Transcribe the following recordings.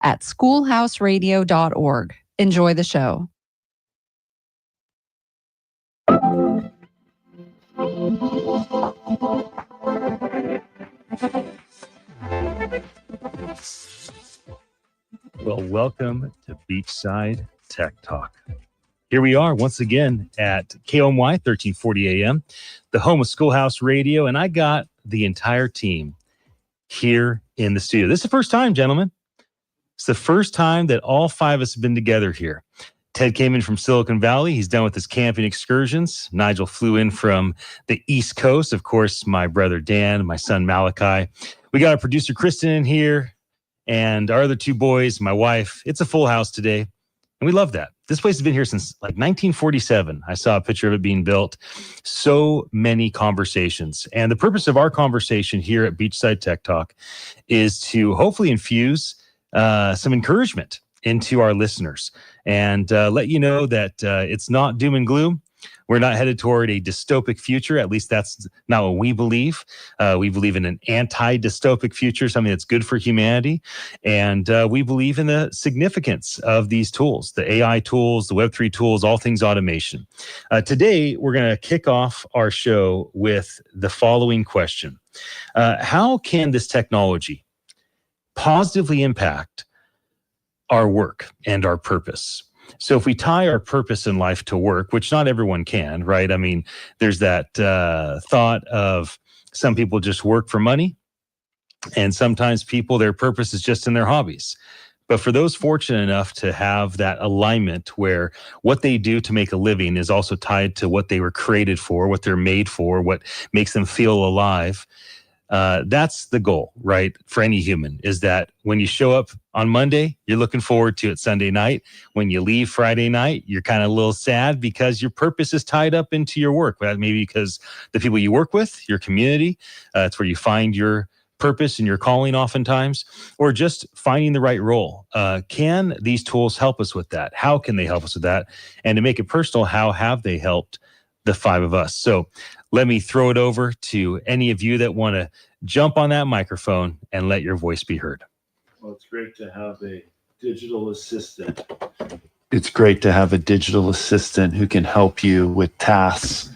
at schoolhouseradio.org. Enjoy the show. Well, welcome to Beachside Tech Talk. Here we are once again at KOMY 1340 AM, the home of Schoolhouse Radio, and I got the entire team here in the studio. This is the first time, gentlemen. It's the first time that all five of us have been together here. Ted came in from Silicon Valley. He's done with his camping excursions. Nigel flew in from the East Coast. Of course, my brother Dan, my son Malakye. We got our producer Kristen in here, and our other two boys, my wife. It's a full house today, and we love that. This place has been here since like 1947. I saw a picture of it being built. So many conversations. And the purpose of our conversation here at Beachside Tech Talk is to hopefully infuse some encouragement into our listeners and let you know that it's not doom and gloom. We're not headed toward a dystopic future. At least that's not what we believe. We believe in an anti-dystopic future, something that's good for humanity. And we believe in the significance of these tools, the AI tools, the Web3 tools, all things automation. Today, we're going to kick off our show with the following question. How can this technology positively impact our work and our purpose? So if we tie our purpose in life to work, which not everyone can, right? I mean, there's that thought of some people just work for money, and sometimes people, their purpose is just in their hobbies. But for those fortunate enough to have that alignment where what they do to make a living is also tied to what they were created for, what they're made for, what makes them feel alive, that's the goal, right? For any human, is that when you show up on Monday, you're looking forward to it Sunday night. When you leave Friday night, you're kind of a little sad because your purpose is tied up into your work. Maybe because the people you work with, your community, it's where you find your purpose and your calling oftentimes, or just finding the right role. Can these tools help us with that? How can they help us with that? And to make it personal, how have they helped the five of us? So let me throw it over to any of you that want to jump on that microphone and let your voice be heard. Well, it's great to have a digital assistant. It's great to have a digital assistant who can help you with tasks.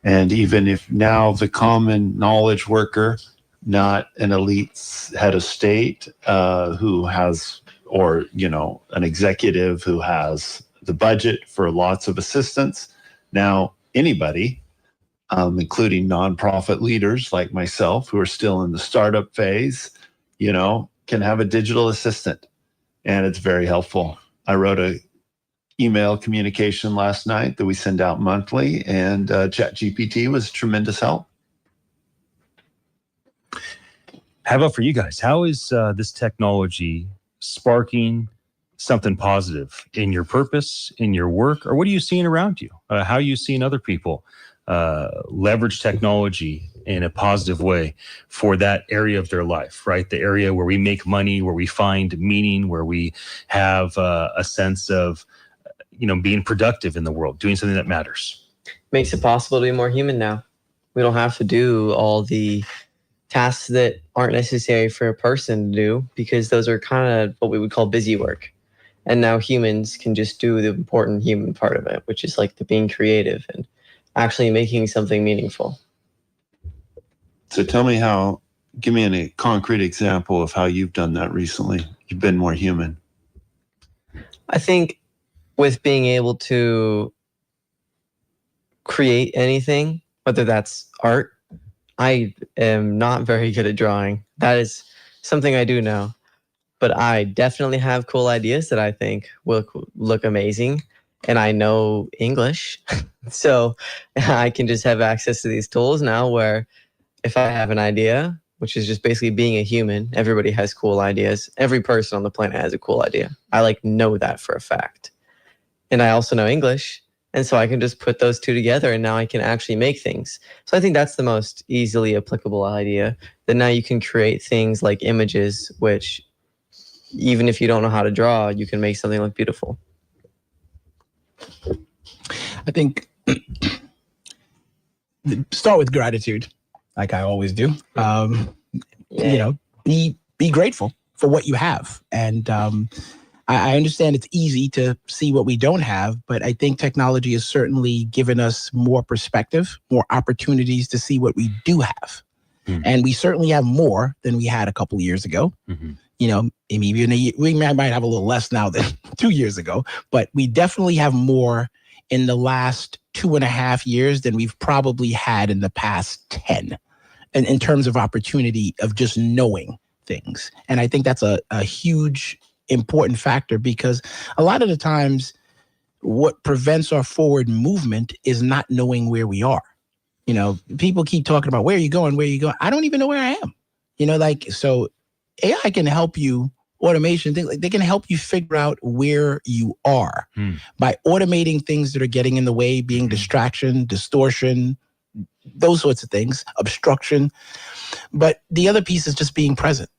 And even if now the common knowledge worker, not an elite head of state who has, or, you know, an executive who has the budget for lots of assistants, now anybody, including nonprofit leaders like myself who are still in the startup phase, you know, can have a digital assistant, and it's very helpful. I wrote a email communication last night that we send out monthly, and ChatGPT was tremendous help. How about for you guys? How is this technology sparking something positive in your purpose, in your work, or what are you seeing around you? How are you seeing other people leverage technology in a positive way for that area of their life, right? The area where we make money, where we find meaning, where we have a sense of, you know, being productive in the world, doing something that matters. Makes it possible to be more human now. We don't have to do all the tasks that aren't necessary for a person to do, because those are kind of what we would call busy work. And now humans can just do the important human part of it, which is like the being creative and actually making something meaningful. So tell me give me a concrete example of how you've done that recently. You've been more human. I think with being able to create anything, whether that's art, I am not very good at drawing. That is something I do know. But I definitely have cool ideas that I think will look amazing. And I know English. So I can just have access to these tools now where if I have an idea, which is just basically being a human, everybody has cool ideas. Every person on the planet has a cool idea. I know that for a fact. And I also know English. And so I can just put those two together and now I can actually make things. So I think that's the most easily applicable idea, that now you can create things like images, which even if you don't know how to draw, you can make something look beautiful. I think start with gratitude, like I always do. You know, be grateful. for what you have. And I understand it's easy to see what we don't have, but I think technology has certainly given us more perspective, more opportunities to see what we do have. And we certainly have more than we had a couple of years ago. You know, maybe we might have a little less now than 2 years ago, but we definitely have more in the last 2.5 years than we've probably had in the past 10, and in terms of opportunity of just knowing things. And I think that's a huge, important factor, because a lot of the times what prevents our forward movement is not knowing where we are. You know, people keep talking about where are you going, where are you going? I don't even know where I am. You know, like, so AI can help you, automation, things like they can help you figure out where you are by automating things that are getting in the way, being distraction, distortion, those sorts of things, obstruction. But the other piece is just being present.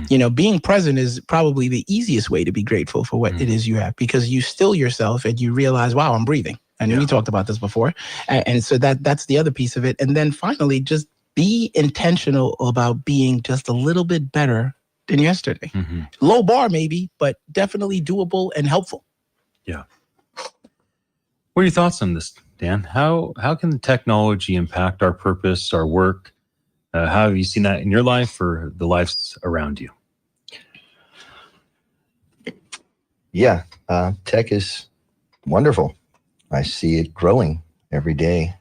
You know, being present is probably the easiest way to be grateful for what it is you have, because you still yourself and you realize, wow, I'm breathing. And we talked about this before. And so that's the other piece of it. And then finally, just be intentional about being just a little bit better than yesterday. Low bar maybe, but definitely doable and helpful. Yeah. What are your thoughts on this, Dan? How can technology impact our purpose, our work? How have you seen that in your life or the lives around you? Yeah, tech is wonderful. I see it growing every day.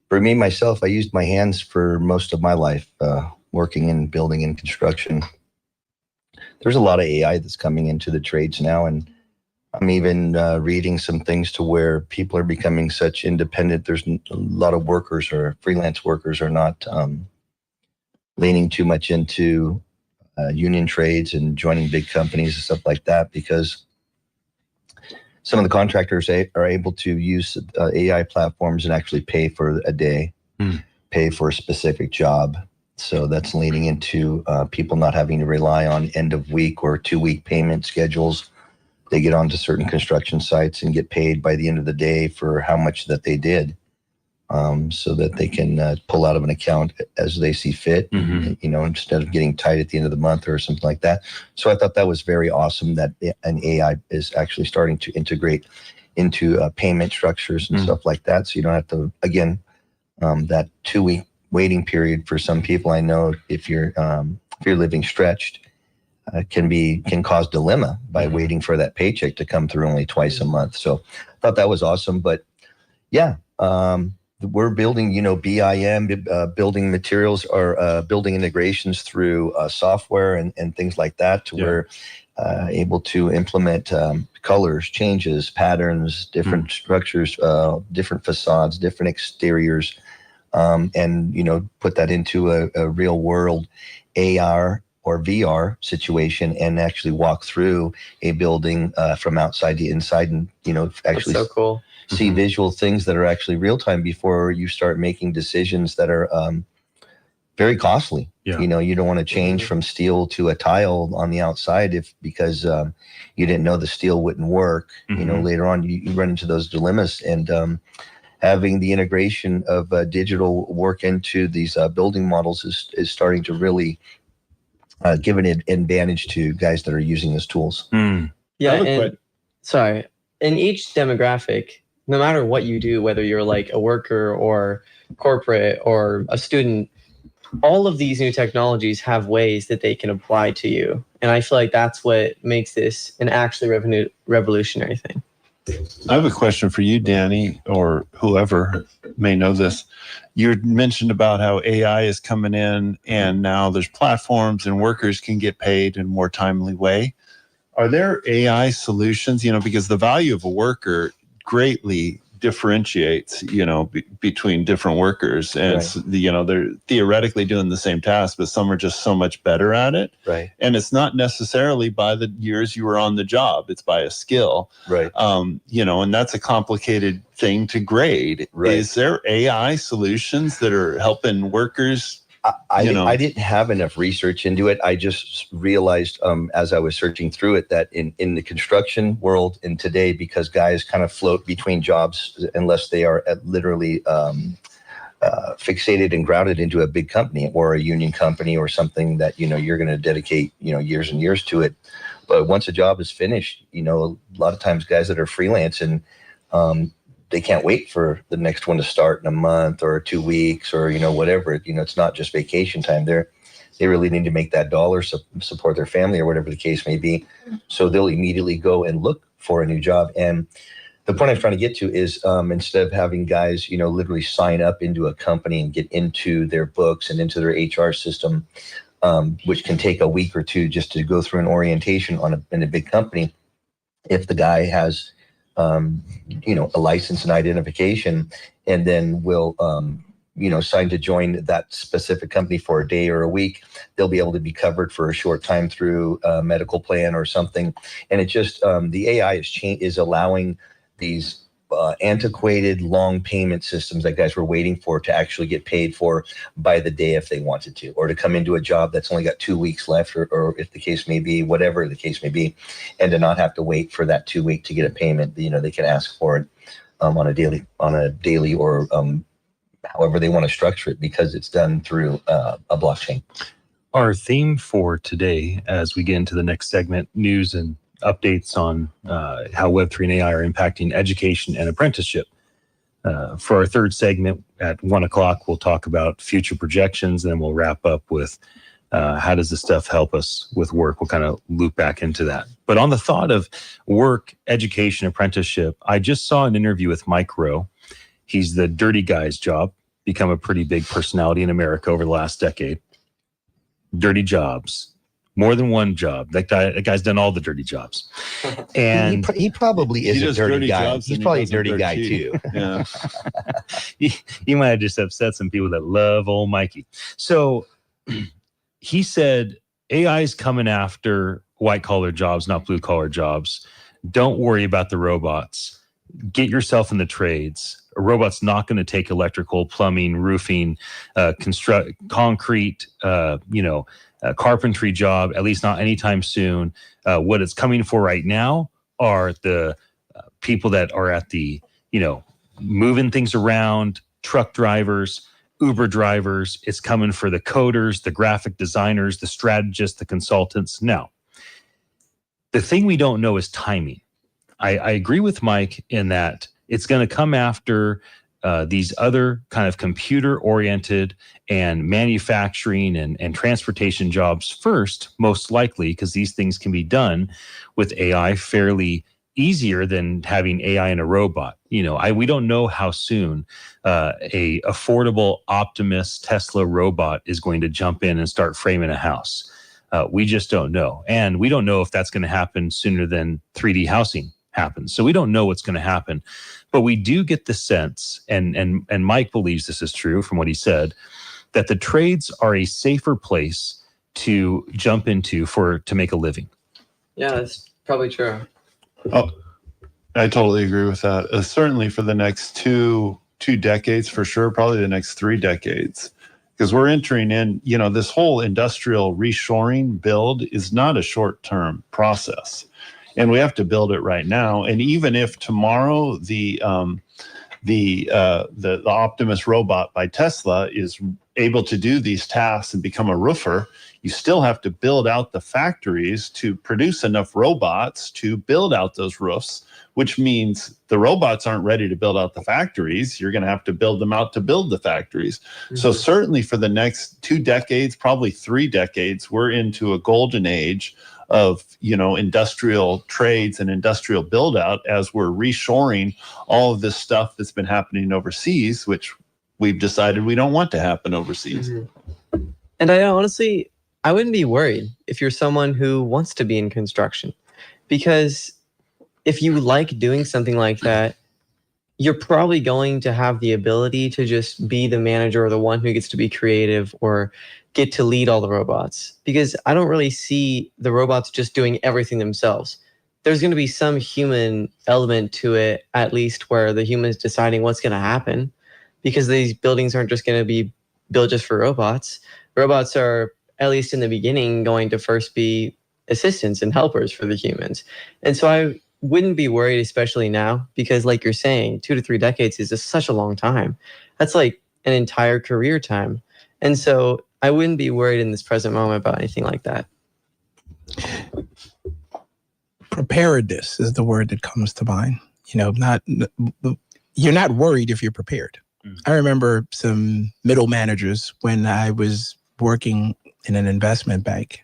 For me, myself, I used my hands for most of my life, working in building and construction. There's a lot of AI that's coming into the trades now, and I'm even reading some things to where people are becoming such independent. There's a lot of workers or freelance workers are not leaning too much into union trades and joining big companies and stuff like that, because some of the contractors are able to use AI platforms and actually pay for a day, pay for a specific job. So that's leading into people not having to rely on end of week or 2-week payment schedules. They get onto certain construction sites and get paid by the end of the day for how much that they did, so that they can pull out of an account as they see fit, you know, instead of getting tight at the end of the month or something like that. So I thought that was very awesome that an AI is actually starting to integrate into payment structures and stuff like that. So you don't have to, again, that 2-week waiting period for some people. I know if you're living stretched, can cause dilemma by waiting for that paycheck to come through only twice a month. So I thought that was awesome. But yeah, we're building, you know, BIM, building materials or building integrations through software and things like that, to where able to implement colors, changes, patterns, different structures, different facades, different exteriors, and, you know, put that into a real world AR or VR situation and actually walk through a building from outside to inside, and, you know, actually That's so cool. See visual things that are actually real time before you start making decisions that are very costly. You know, you don't want to change from steel to a tile on the outside because you didn't know the steel wouldn't work. You know, later on you run into those dilemmas, and having the integration of digital work into these building models is starting to really give an advantage to guys that are using those tools. Yeah, and sorry, in each demographic, no matter what you do, whether you're like a worker or corporate or a student, all of these new technologies have ways that they can apply to you. And I feel like that's what makes this an actually revolutionary thing. I have a question for you, Danny, or whoever may know this. You mentioned about how AI is coming in and now there's platforms and workers can get paid in a more timely way. Are there AI solutions, you know, because the value of a worker greatly differentiates, you know, between different workers, and you know, they're theoretically doing the same task, but some are just so much better at it. And it's not necessarily by the years you were on the job, it's by a skill. You know, and that's a complicated thing to grade. Is there AI solutions that are helping workers? I didn't have enough research into it. I just realized as I was searching through it that in the construction world in today, because guys kind of float between jobs unless they are literally fixated and grounded into a big company or a union company or something that, you're going to dedicate, years and years to it. But once a job is finished, a lot of times guys that are freelance and they can't wait for the next one to start in a month or 2 weeks or, whatever. It's not just vacation time. They really need to make that dollar support their family or whatever the case may be. So they'll immediately go and look for a new job. And the point I'm trying to get to is instead of having guys, literally sign up into a company and get into their books and into their HR system, which can take a week or two just to go through an orientation in a big company. If the guy has, a license and identification, and then will, sign to join that specific company for a day or a week, they'll be able to be covered for a short time through a medical plan or something. And it just, the AI is allowing these antiquated long payment systems that guys were waiting for to actually get paid for by the day if they wanted to, or to come into a job that's only got 2 weeks left, or if the case may be, whatever the case may be, and to not have to wait for that 2 week to get a payment. They can ask for it on a daily or however they want to structure it, because it's done through a blockchain. Our theme for today, as we get into the next segment, news and updates on how Web3 and AI are impacting education and apprenticeship. For our third segment at 1 o'clock, we'll talk about future projections, and then we'll wrap up with how does this stuff help us with work. We'll kind of loop back into that. But on the thought of work, education, apprenticeship, I just saw an interview with Mike Rowe. He's the dirty guy's job, become a pretty big personality in America over the last decade. Dirty jobs. More than one job. That guy's done all the dirty jobs. And he probably is a dirty guy. He's probably a dirty guy too. Yeah. he might have just upset some people that love old Mikey. So he said, AI is coming after white collar jobs, not blue collar jobs. Don't worry about the robots. Get yourself in the trades. A robot's not going to take electrical, plumbing, roofing, concrete, carpentry job, at least not anytime soon. What it's coming for right now are the people that are at the, moving things around, truck drivers, Uber drivers. It's coming for the coders, the graphic designers, the strategists, the consultants. Now, the thing we don't know is timing. I agree with Mike in that it's going to come after these other kind of computer-oriented and manufacturing and transportation jobs first, most likely, because these things can be done with AI fairly easier than having AI in a robot. We don't know how soon a affordable Optimus Tesla robot is going to jump in and start framing a house. We just don't know. And we don't know if that's going to happen sooner than 3D housing happens. So we don't know what's going to happen. But we do get the sense, and Mike believes this is true from what he said, that the trades are a safer place to jump into to make a living. Yeah, that's probably true. Oh, I totally agree with that. Certainly for the next two decades, for sure, probably the next 3 decades. Because we're entering in, this whole industrial reshoring build is not a short-term process. And we have to build it right now. And even if tomorrow the Optimus robot by Tesla is able to do these tasks and become a roofer, you still have to build out the factories to produce enough robots to build out those roofs, which means the robots aren't ready to build out the factories. You're going to have to build them out to build the factories. Mm-hmm. So certainly for the next 2 decades, probably 3 decades, we're into a golden age of industrial trades and industrial build out as we're reshoring all of this stuff that's been happening overseas, which we've decided we don't want to happen overseas. Mm-hmm. And I wouldn't be worried if you're someone who wants to be in construction, because if you like doing something like that, you're probably going to have the ability to just be the manager or the one who gets to be creative or get to lead all the robots, because I don't really see the robots just doing everything themselves. There's going to be some human element to it, at least, where the human's deciding what's going to happen, because these buildings aren't just going to be built just for robots. Robots are, at least in the beginning, going to first be assistants and helpers for the humans. And so I wouldn't be worried, especially now, because like you're saying, 2 to 3 decades is just such a long time. That's like an entire career time. And so I wouldn't be worried in this present moment about anything like that. Preparedness is the word that comes to mind. You're not worried if you're prepared. I remember some middle managers when I was working in an investment bank.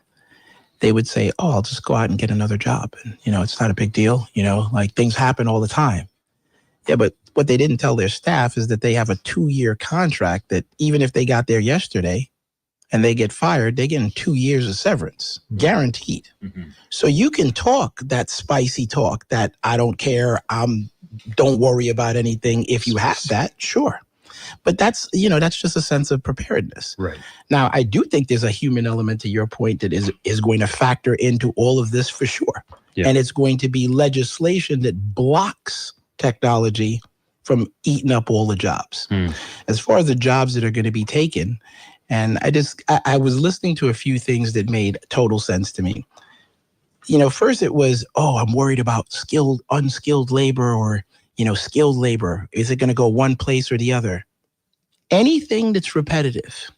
They would say, "Oh, I'll just go out and get another job. And, it's not a big deal. Like things happen all the time." Yeah, but what they didn't tell their staff is that they have a 2-year contract that even if they got there yesterday and they get fired, they get 2 years of severance, guaranteed. Mm-hmm. So you can talk that spicy talk that I don't care, don't worry about anything. If you have that, sure. But that's just a sense of preparedness. Right. Now, I do think there's a human element to your point that is going to factor into all of this for sure. Yeah. And it's going to be legislation that blocks technology from eating up all the jobs. As far as the jobs that are going to be taken, and I was listening to a few things that made total sense to me. First it was, I'm worried about skilled, unskilled labor or, skilled labor. Is it going to go one place or the other? Anything that's repetitive,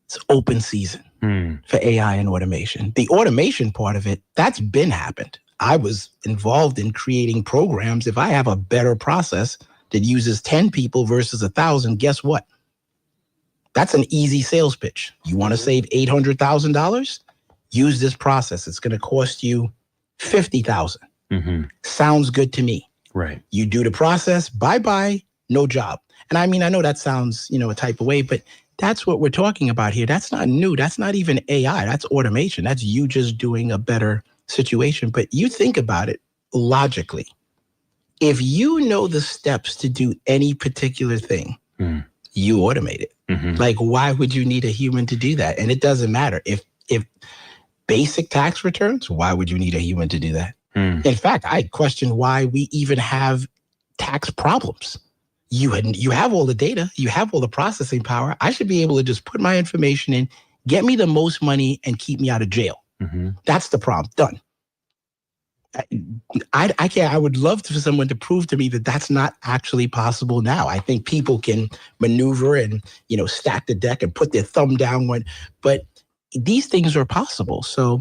it's open season for AI and automation. The automation part of it, that's been happened. I was involved in creating programs. If I have a better process that uses 10 people versus 1,000, guess what? That's an easy sales pitch. You want to save $800,000? Use this process. It's going to cost you $50,000. Mm-hmm. Sounds good to me. Right. You do the process, bye-bye, no job. And I mean, I know that sounds, a type of way, but that's what we're talking about here. That's not new. That's not even AI. That's automation. That's you just doing a better situation. But you think about it logically. If you know the steps to do any particular thing, you automate it. Mm-hmm. Like, why would you need a human to do that? And it doesn't matter. If basic tax returns, why would you need a human to do that? In fact, I question why we even have tax problems. You have all the data, you have all the processing power. I should be able to just put my information in, get me the most money, and keep me out of jail. Mm-hmm. That's the problem. Done. I can't. I would love for someone to prove to me that that's not actually possible now. I think people can maneuver and stack the deck and put their thumb down but these things are possible. So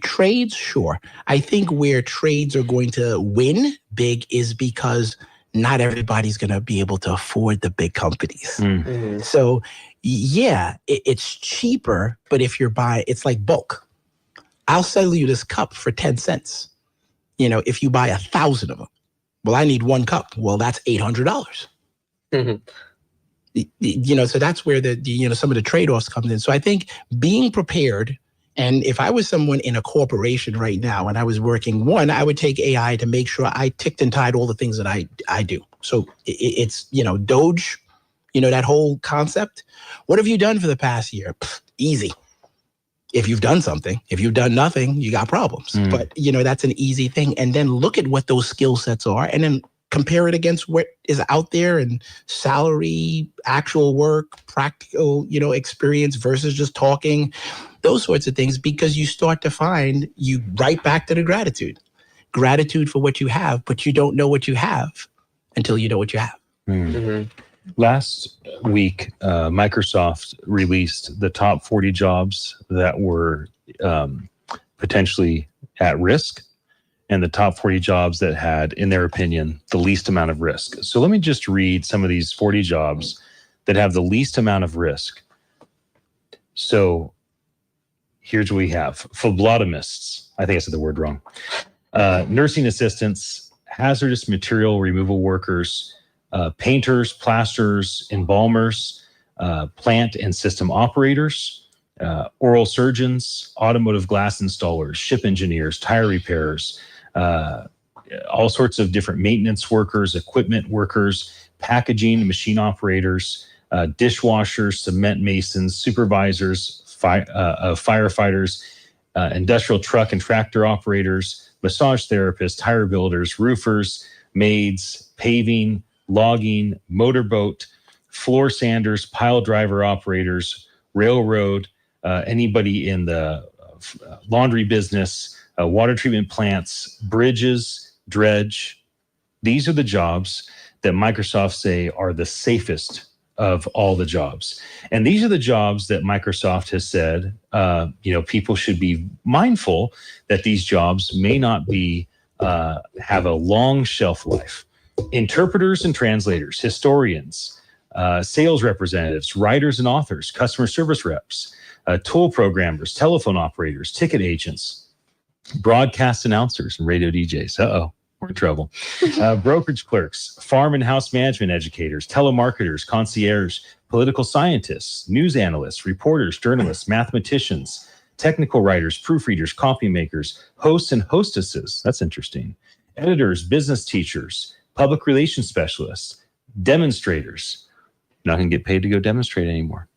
trades, sure. I think where trades are going to win big is because not everybody's going to be able to afford the big companies. Mm-hmm. So yeah, it's cheaper, but if you're buying, it's like bulk. I'll sell you this cup for 10 cents. If you buy 1,000 of them, well, I need one cup. Well, that's $800. Mm-hmm. So that's where some of the trade-offs come in. So I think being prepared, and if I was someone in a corporation right now and I was working, I would take AI to make sure I ticked and tied all the things that I do. So it's, Doge, that whole concept. What have you done for the past year? Easy. If you've done something, if you've done nothing, you got problems. But, that's an easy thing. And then look at what those skill sets are and then compare it against what is out there and salary, actual work, practical, experience versus just talking, those sorts of things, because you start to find you right back to the gratitude for what you have, but you don't know what you have until you know what you have. Mm-hmm. Last week, Microsoft released the top 40 jobs that were potentially at risk and the top 40 jobs that had, in their opinion, the least amount of risk. So let me just read some of these 40 jobs that have the least amount of risk. So here's what we have. Phlebotomists. I think I said the word wrong. Nursing assistants, hazardous material removal workers, painters, plasterers, embalmers, plant and system operators, oral surgeons, automotive glass installers, ship engineers, tire repairers, all sorts of different maintenance workers, equipment workers, packaging, machine operators, dishwashers, cement masons, supervisors, firefighters, industrial truck and tractor operators, massage therapists, tire builders, roofers, maids, paving, logging, motorboat, floor sanders, pile driver operators, railroad, anybody in the laundry business, water treatment plants, bridges, dredge. These are the jobs that Microsoft say are the safest of all the jobs. And these are the jobs that Microsoft has said, people should be mindful that these jobs may not be have a long shelf life. Interpreters and translators, historians, sales representatives, writers and authors, customer service reps, tool programmers, telephone operators, ticket agents, broadcast announcers, and radio DJs. We're in trouble. Brokerage clerks, farm and house management educators, telemarketers, concierge, political scientists, news analysts, reporters, journalists, mathematicians, technical writers, proofreaders, copy makers, hosts and hostesses. That's interesting. Editors, business teachers, public relations specialists, demonstrators. Not going to get paid to go demonstrate anymore.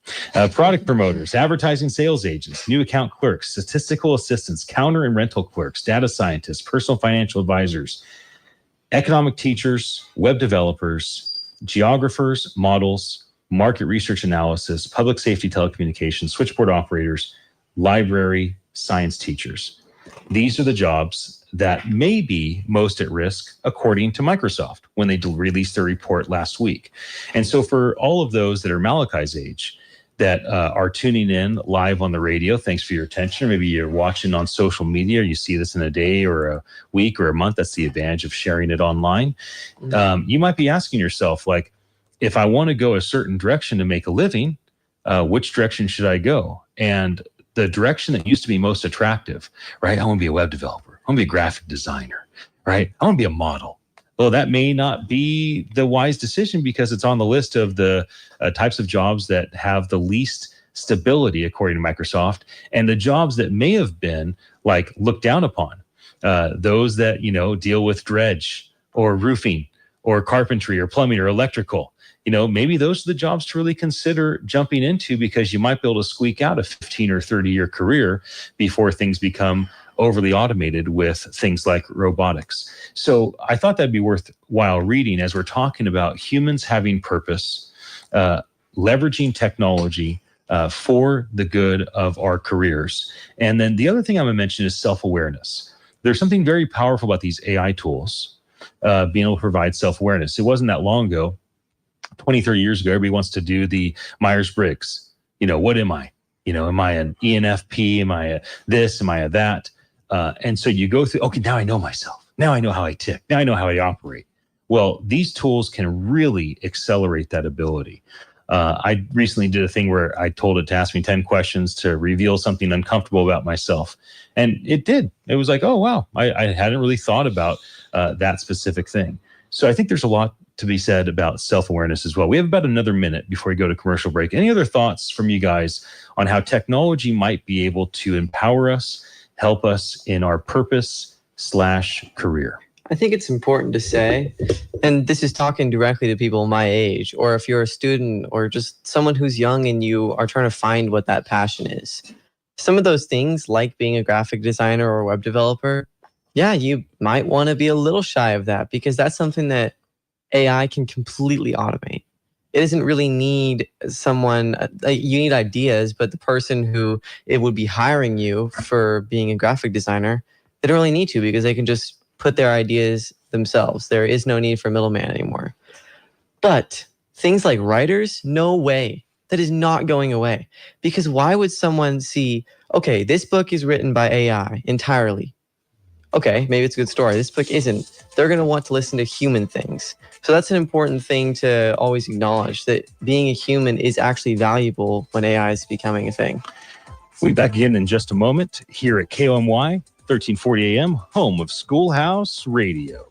Product promoters, advertising sales agents, new account clerks, statistical assistants, counter and rental clerks, data scientists, personal financial advisors, economic teachers, web developers, geographers, models, market research analysis, public safety telecommunications, switchboard operators, library science teachers. These are the jobs that may be most at risk, according to Microsoft, when they released their report last week. And so for all of those that are Malakye's age, that are tuning in live on the radio, thanks for your attention. Or maybe you're watching on social media, or you see this in a day or a week or a month. That's the advantage of sharing it online. You might be asking yourself, like, if I want to go a certain direction to make a living, which direction should I go? And the direction that used to be most attractive, right? I want to be a web developer. I want to be a graphic designer, right? I want to be a model. Well, that may not be the wise decision because it's on the list of the types of jobs that have the least stability, according to Microsoft, and the jobs that may have been like looked down upon. Those that, deal with dredge or roofing or carpentry or plumbing or electrical. Maybe those are the jobs to really consider jumping into, because you might be able to squeak out a 15 or 30-year career before things become overly automated with things like robotics. So I thought that'd be worthwhile reading as we're talking about humans having purpose, leveraging technology for the good of our careers. And then the other thing I'm going to mention is self-awareness. There's something very powerful about these AI tools being able to provide self-awareness. It wasn't that long ago, 20, 30 years ago, everybody wants to do the Myers-Briggs. What am I? Am I an ENFP? Am I a this? Am I a that? And so you go through, okay, now I know myself. Now I know how I tick. Now I know how I operate. Well, these tools can really accelerate that ability. I recently did a thing where I told it to ask me 10 questions to reveal something uncomfortable about myself. And it did. It was like, oh, wow, I hadn't really thought about that specific thing. So I think there's a lot to be said about self-awareness as well. We have about another minute before we go to commercial break. Any other thoughts from you guys on how technology might be able to empower us, help us in our purpose/career? I think it's important to say, and this is talking directly to people my age, or if you're a student or just someone who's young and you are trying to find what that passion is. Some of those things, like being a graphic designer or a web developer, yeah, you might want to be a little shy of that, because that's something that AI can completely automate. It doesn't really need someone, you need ideas, but the person who it would be hiring you for being a graphic designer, they don't really need to, because they can just put their ideas themselves. There is no need for a middleman anymore. But things like writers, no way. That is not going away. Because why would someone see, okay, this book is written by AI entirely. Okay, maybe it's a good story. This book isn't. They're going to want to listen to human things. So that's an important thing to always acknowledge, that being a human is actually valuable when AI is becoming a thing. We'll be back again in just a moment here at KOMY, 1340 AM, home of Schoolhouse Radio.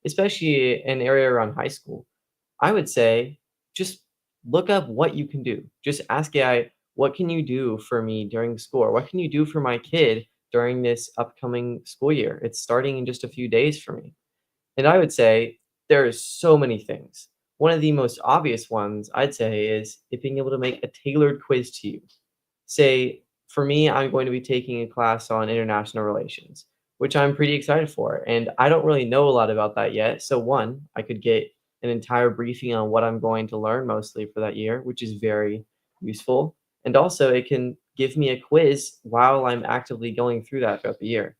especially an area around high school, I would say just look up what you can do. Just ask AI, what can you do for me during school? Or what can you do for my kid during this upcoming school year? It's starting in just a few days for me. And I would say there's so many things. One of the most obvious ones I'd say is it being able to make a tailored quiz to you. Say, for me, I'm going to be taking a class on international relations, which I'm pretty excited for. And I don't really know a lot about that yet. So, one, I could get an entire briefing on what I'm going to learn mostly for that year, which is very useful. And also, it can give me a quiz while I'm actively going through that throughout the year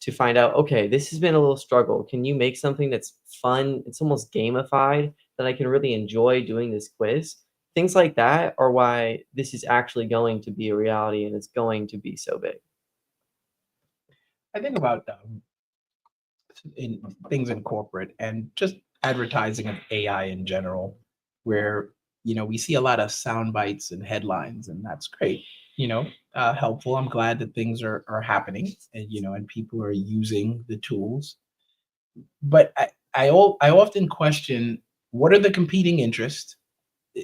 to find out, okay, this has been a little struggle. Can you make something that's fun? It's almost gamified that I can really enjoy doing this quiz. Things like that are why this is actually going to be a reality and it's going to be so big. I think about in things in corporate and just advertising of AI in general, where we see a lot of sound bites and headlines, and that's great. Helpful. I'm glad that things are happening, and and people are using the tools. But I often question, what are the competing interests,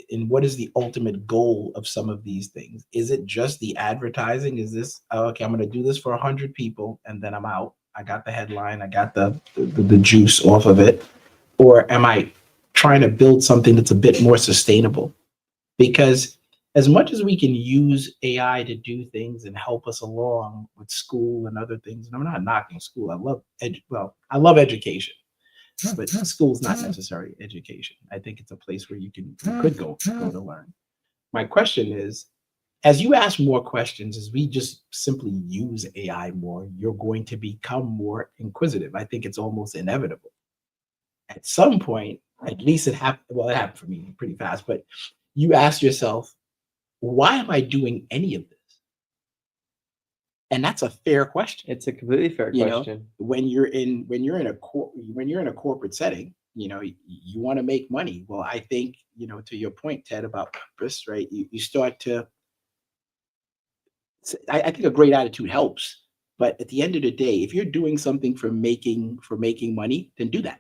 and what is the ultimate goal of some of these things? Is it just the advertising? Is this, oh, okay, I'm going to do this for 100 people and then I'm out? I got the headline, I got the juice off of it. Or am I trying to build something that's a bit more sustainable? Because as much as we can use AI to do things and help us along with school and other things, and I'm not knocking school. I love education, but school's not necessarily education. I think it's a place where you could go to learn. My question is, as you ask more questions, as we just simply use AI more, you're going to become more inquisitive. I think it's almost inevitable. At some point, at least it happened. Well, it happened for me pretty fast, but you ask yourself, why am I doing any of this? And that's a fair question. It's a completely fair question. When you're in a corporate setting, you want to make money. Well, I think, to your point, Ted, about purpose, right? You start to, I think a great attitude helps. But at the end of the day, if you're doing something for making money, then do that.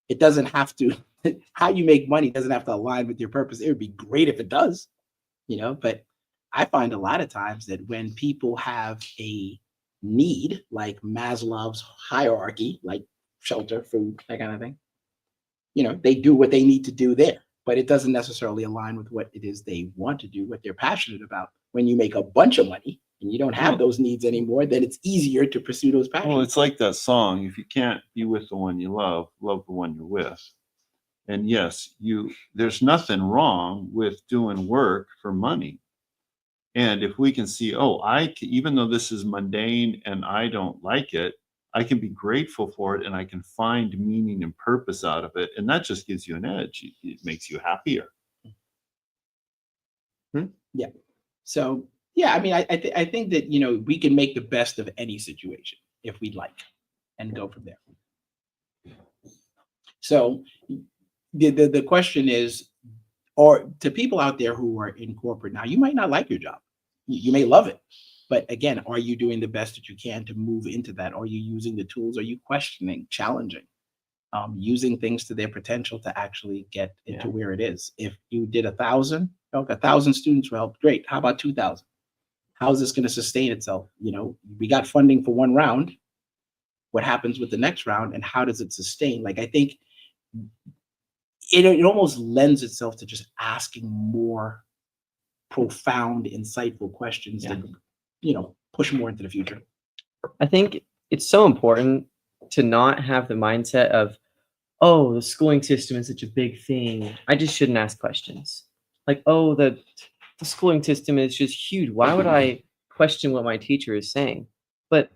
It doesn't have to, how you make money doesn't have to align with your purpose. It would be great if it does, but I find a lot of times that when people have a need, like Maslow's hierarchy, like shelter, food, that kind of thing, they do what they need to do there, but it doesn't necessarily align with what it is they want to do, what they're passionate about. When you make a bunch of money and you don't have those needs anymore, then it's easier to pursue those passions. Well, it's like that song, if you can't be with the one you love the one you're with. And yes, there's nothing wrong with doing work for money. And if we can see, even though this is mundane and I don't like it, I can be grateful for it and I can find meaning and purpose out of it. And that just gives you an edge. It makes you happier. Yeah. So, yeah, I mean, I think that, we can make the best of any situation if we'd like and go from there. So the question is, or to people out there who are in corporate now, you might not like your job. You may love it. But again, are you doing the best that you can to move into that? Are you using the tools? Are you questioning, challenging, using things to their potential to actually get into where it is? If you did 1,000, 1,000 students were helped, great. How about 2,000? How is this going to sustain itself? We got funding for one round. What happens with the next round and how does it sustain? Like, I think it almost lends itself to just asking more profound, insightful questions to, push more into the future. I think it's so important to not have the mindset of, the schooling system is such a big thing, I just shouldn't ask questions. Like, the schooling system is just huge. Why would I question what my teacher is saying? But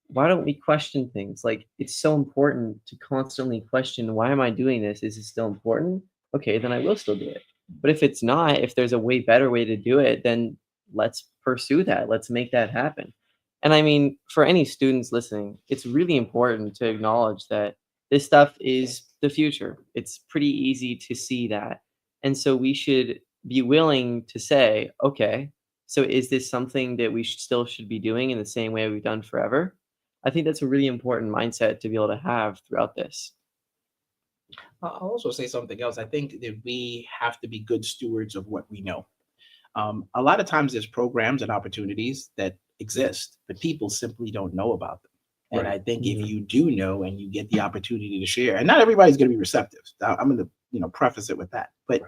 why don't we question things? Like, it's so important to constantly question, why am I doing this? Is it still important? Okay, then I will still do it. But if it's not, if there's a way better way to do it, then let's pursue that. Let's make that happen. And I mean, for any students listening, it's really important to acknowledge that this stuff is the future. It's pretty easy to see that. And so we should be willing to say, okay, so is this something that we still should be doing in the same way we've done forever? I think that's a really important mindset to be able to have throughout this. I'll also say something else. I think that we have to be good stewards of what we know. A lot of times there's programs and opportunities that exist, but people simply don't know about them. And Right. I think if you do know and you get the opportunity to share, and not everybody's going to be receptive. I'm going to preface it with that. But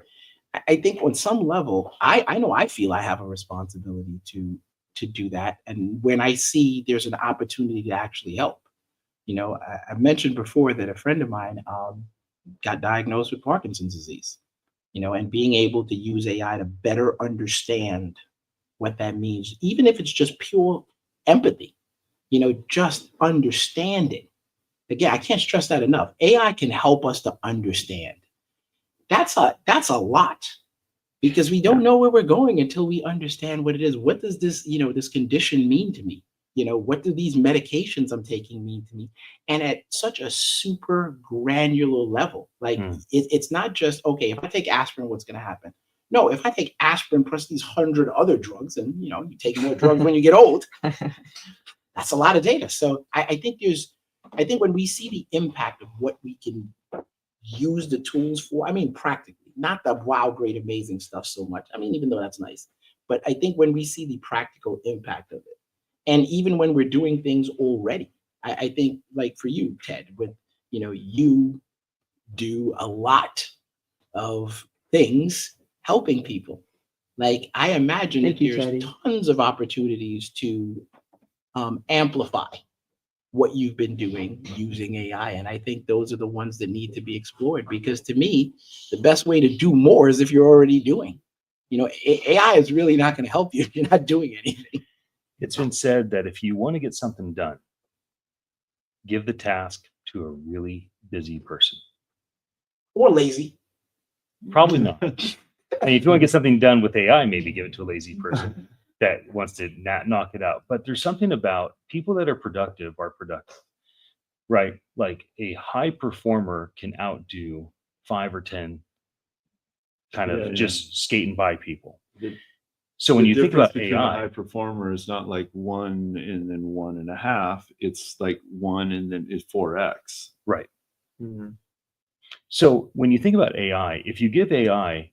I think on some level, I know I feel I have a responsibility to do that. And when I see there's an opportunity to actually help, I mentioned before that a friend of mine got diagnosed with Parkinson's disease, and being able to use AI to better understand what that means, even if it's just pure empathy, just understanding. Again, I can't stress that enough. AI can help us to understand. That's a lot, because we don't know where we're going until we understand what it is. What does this, this condition mean to me? What do these medications I'm taking mean to me? And at such a super granular level, like it's not just, okay, if I take aspirin, what's going to happen? No, if I take aspirin plus these 100 other drugs, and you take more drugs when you get old, that's a lot of data. So I think when we see the impact of what we can use the tools for, practically, not the wow, great, amazing stuff so much. Even though that's nice, but I think when we see the practical impact of it, and even when we're doing things already, I think, like for you, Ted, with you do a lot of things helping people. Like I imagine that there's tons of opportunities to amplify what you've been doing using AI. And I think those are the ones that need to be explored, because to me, the best way to do more is if you're already doing. AI is really not going to help you if you're not doing anything. It's been said that if you want to get something done, give the task to a really busy person. Or lazy. Probably not. If you want to get something done with AI, maybe give it to a lazy person that wants to knock it out. But there's something about people that are productive, right? Like a high performer can outdo 5 or 10 kind of just skating by people. So when you think about AI, a high performer is not like 1 and then 1.5. It's like 1 and then it's 4x. Right. Mm-hmm. So when you think about AI, if you give AI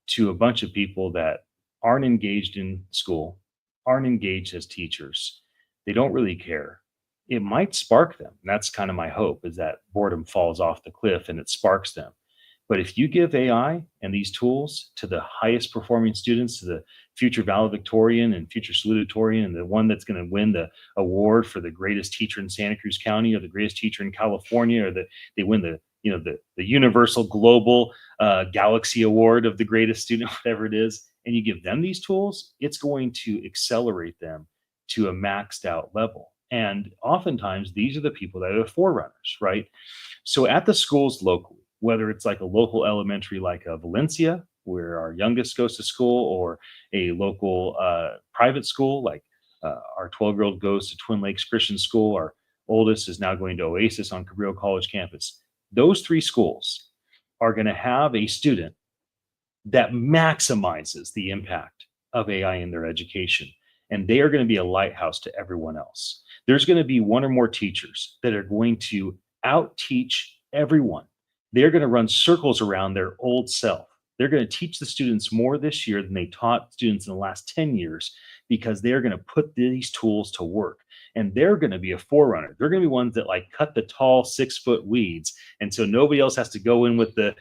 to a bunch of people that aren't engaged in school, aren't engaged as teachers, they don't really care, it might spark them. And that's kind of my hope, is that boredom falls off the cliff and it sparks them. But if you give AI and these tools to the highest performing students, to the future valedictorian and future salutatorian, and the one that's going to win the award for the greatest teacher in Santa Cruz County, or the greatest teacher in California, or they win the universal global galaxy award of the greatest student, whatever it is, and you give them these tools, it's going to accelerate them to a maxed out level. And oftentimes these are the people that are the forerunners, right? So at the schools locally, whether it's like a local elementary like Valencia, where our youngest goes to school, or a local private school like our 12-year-old goes to Twin Lakes Christian School, our oldest is now going to Oasis on Cabrillo College campus. Those 3 schools are going to have a student that maximizes the impact of AI in their education, and they are going to be a lighthouse to everyone else. There's going to be 1 or more teachers that are going to out-teach everyone. They're going to run circles around their old self. They're going to teach the students more this year than they taught students in the last 10 years, because they're going to put these tools to work, and they're going to be a forerunner. They're going to be ones that like cut the tall 6-foot weeds. And so nobody else has to go in with the,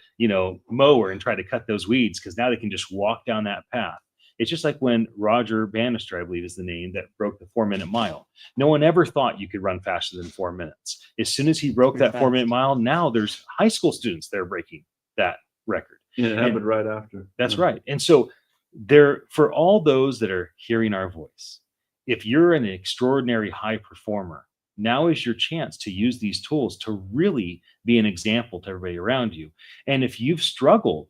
mower and try to cut those weeds, because now they can just walk down that path. It's just like when Roger Bannister, I believe is the name, that broke the 4-minute mile. No one ever thought you could run faster than 4 minutes. As soon as he broke that 4-minute mile, now there's high school students that are breaking that record. Yeah, it happened right after. That's right. And so for all those that are hearing our voice, if you're an extraordinary high performer, now is your chance to use these tools to really be an example to everybody around you. And if you've struggled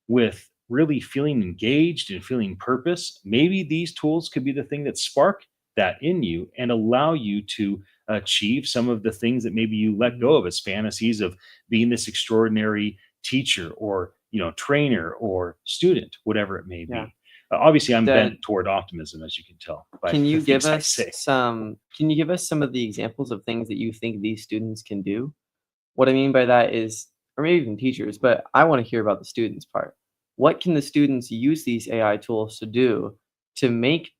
with really feeling engaged and feeling purpose, maybe these tools could be the thing that spark that in you and allow you to achieve some of the things that maybe you let go of as fantasies of being this extraordinary teacher or trainer or student, whatever it may be. Yeah. Obviously, I'm bent toward optimism, as you can tell. Can you give us some of the examples of things that you think these students can do? What I mean by that is, or maybe even teachers, but I want to hear about the students part. What can the students use these AI tools to do to make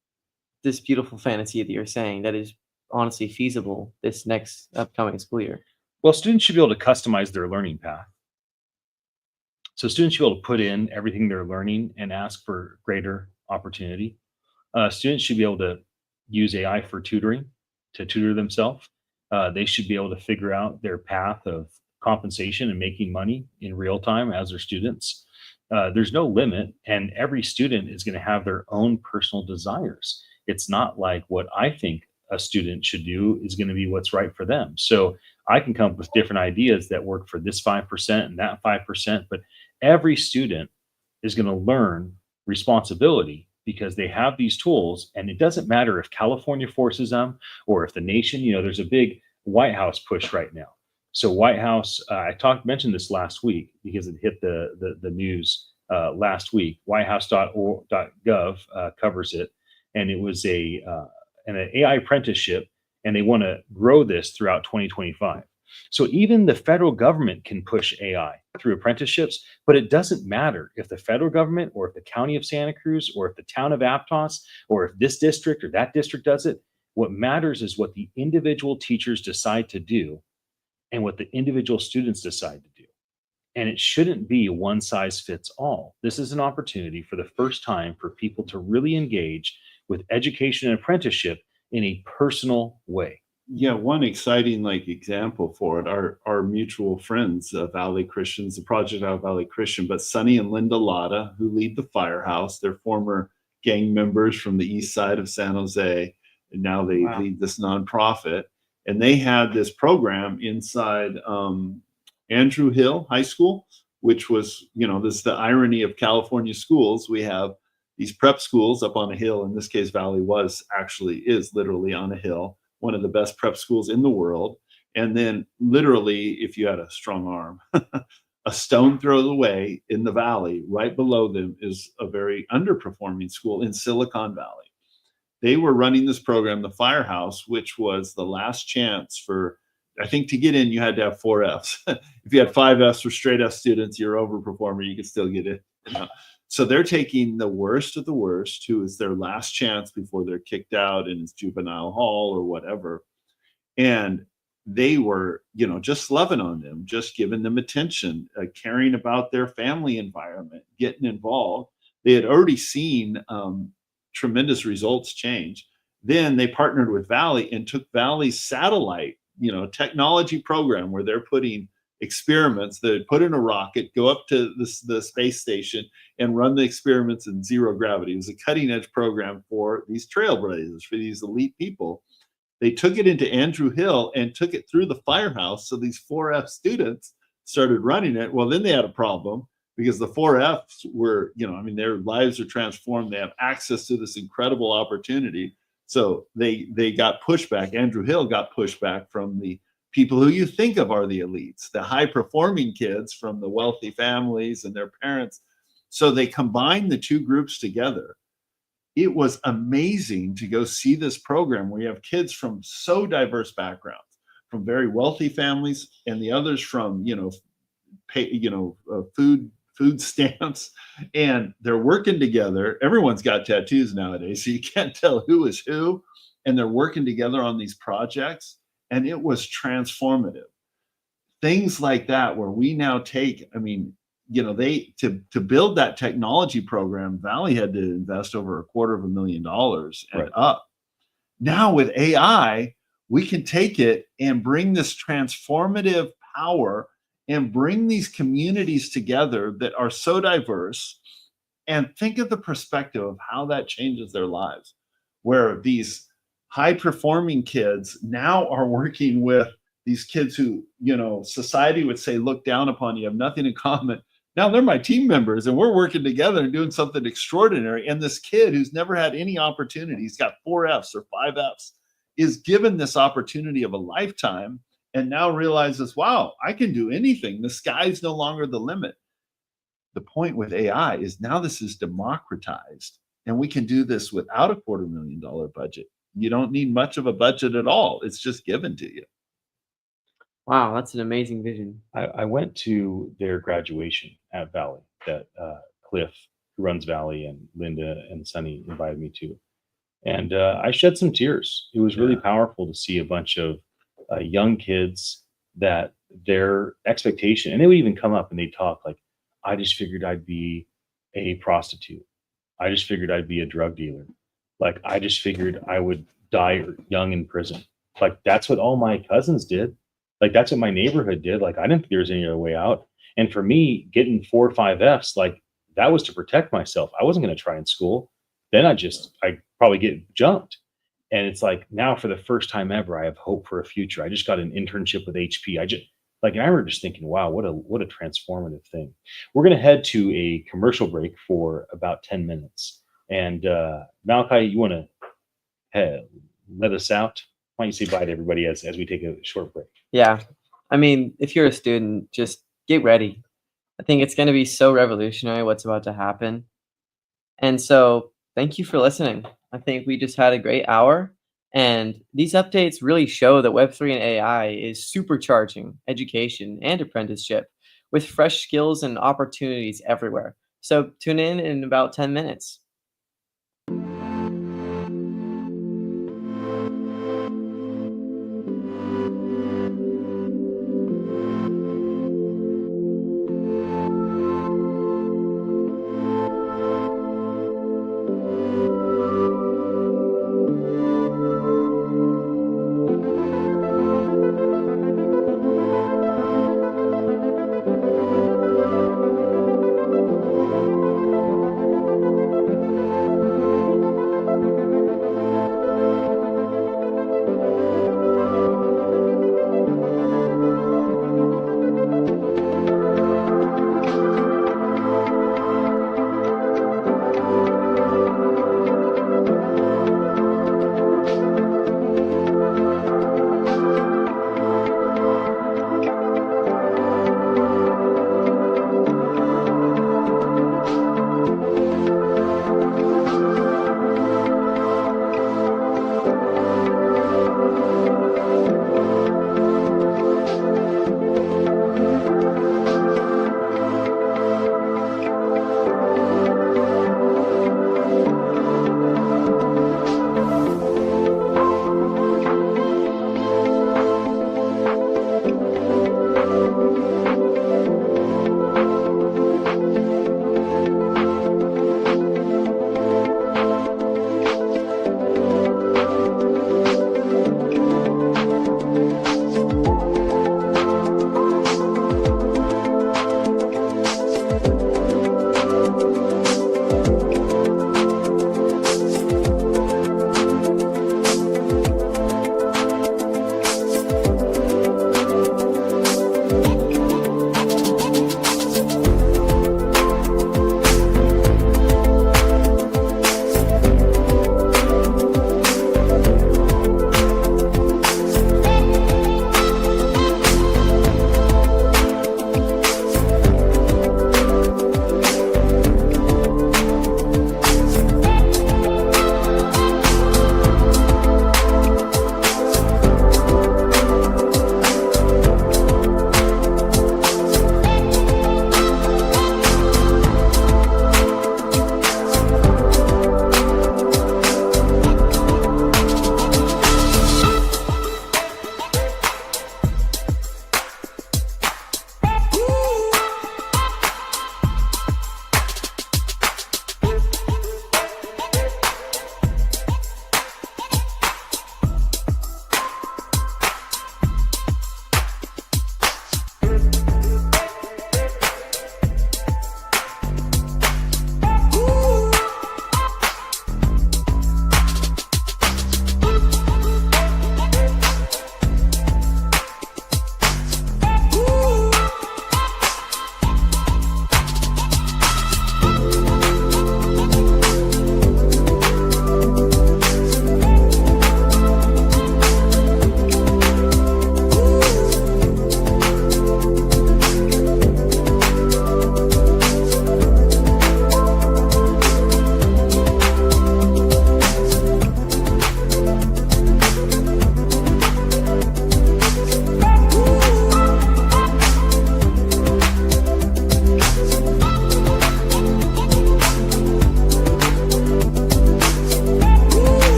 this beautiful fantasy that you're saying that is honestly feasible this next upcoming school year? Well, students should be able to customize their learning path. So students should be able to put in everything they're learning and ask for greater opportunity. Students should be able to use AI for tutoring, to tutor themselves. They should be able to figure out their path of compensation and making money in real time as their students. There's no limit, and every student is going to have their own personal desires. It's not like what I think a student should do is going to be what's right for them. So I can come up with different ideas that work for this 5% and that 5%, but every student is going to learn responsibility because they have these tools, and it doesn't matter if California forces them or if the nation, there's a big White House push right now. So White House, mentioned this last week because it hit the news last week. WhiteHouse.gov covers it, and it was an AI apprenticeship, and they want to grow this throughout 2025. So even the federal government can push AI through apprenticeships, but it doesn't matter if the federal government or if the county of Santa Cruz or if the town of Aptos or if this district or that district does it. What matters is what the individual teachers decide to do and what the individual students decide to do. And it shouldn't be one size fits all. This is an opportunity for the first time for people to really engage with education and apprenticeship in a personal way. Yeah, one exciting example for it, our mutual friends, Valley Christians, the project out of Valley Christian, but Sonny and Linda Latta, who lead the Firehouse, they're former gang members from the east side of San Jose, and now they lead this nonprofit. And they had this program inside Andrew Hill High School, which was, this is the irony of California schools. We have these prep schools up on a hill. In this case, Valley is literally on a hill, one of the best prep schools in the world. And then literally, if you had a strong arm, a stone throw away in the valley, right below them is a very underperforming school in Silicon Valley. They were running this program, the Firehouse, which was the last chance for, I think, to get in, you had to have 4 Fs. If you had 5 Fs for straight F students, you're an overperformer, you could still get in. So they're taking the worst of the worst, who is their last chance before they're kicked out in his juvenile hall or whatever. And they were, just loving on them, just giving them attention, caring about their family environment, getting involved. They had already seen tremendous results change. Then they partnered with Valley and took Valley's satellite, technology program where they're putting experiments that put in a rocket, go up to the space station and run the experiments in zero gravity. It was a cutting edge program for these trailblazers, for these elite people. They took it into Andrew Hill and took it through the Firehouse. So these 4F students started running it. Well, then they had a problem because the 4Fs were, their lives are transformed. They have access to this incredible opportunity. So they got pushback. Andrew Hill got pushback from the people who you think of are the elites, the high performing kids from the wealthy families and their parents. So they combined the two groups together. It was amazing to go see this program where you have kids from so diverse backgrounds, from very wealthy families and the others from, food stamps, and they're working together. Everyone's got tattoos nowadays, so you can't tell who is who, and they're working together on these projects. And it was transformative. Things like that, where we now take, to build that technology program, Valley had to invest over $250,000 and up. Now with AI, we can take it and bring this transformative power and bring these communities together that are so diverse, and think of the perspective of how that changes their lives, where these high performing kids now are working with these kids who, society would say, look down upon, you have nothing in common. Now they're my team members and we're working together and doing something extraordinary. And this kid who's never had any opportunity, he's got 4 Fs or 5 Fs, is given this opportunity of a lifetime and now realizes, wow, I can do anything. The sky's no longer the limit. The point with AI is now this is democratized, and we can do this without a $250,000 budget. You don't need much of a budget at all. It's just given to you. Wow, that's an amazing vision. I went to their graduation at Valley that Cliff, who runs Valley, and Linda and Sunny invited me to. And I shed some tears. It was really powerful to see a bunch of young kids that their expectation, and they would even come up and they'd talk like, I just figured I'd be a prostitute. I just figured I'd be a drug dealer. Like, I just figured I would die young in prison. Like, that's what all my cousins did. Like, that's what my neighborhood did. Like, I didn't think there was any other way out. And for me, getting 4 or 5 Fs, like, that was to protect myself. I wasn't going to try in school. Then I probably get jumped. And it's like, now for the first time ever, I have hope for a future. I just got an internship with HP. I remember just thinking, wow, what a transformative thing. We're going to head to a commercial break for about 10 minutes. And Malakye, you want to let us out? Why don't you say bye to everybody as we take a short break? Yeah. I mean, if you're a student, just get ready. I think it's going to be so revolutionary what's about to happen. And so thank you for listening. I think we just had a great hour. And these updates really show that Web3 and AI is supercharging education and apprenticeship with fresh skills and opportunities everywhere. So tune in about 10 minutes.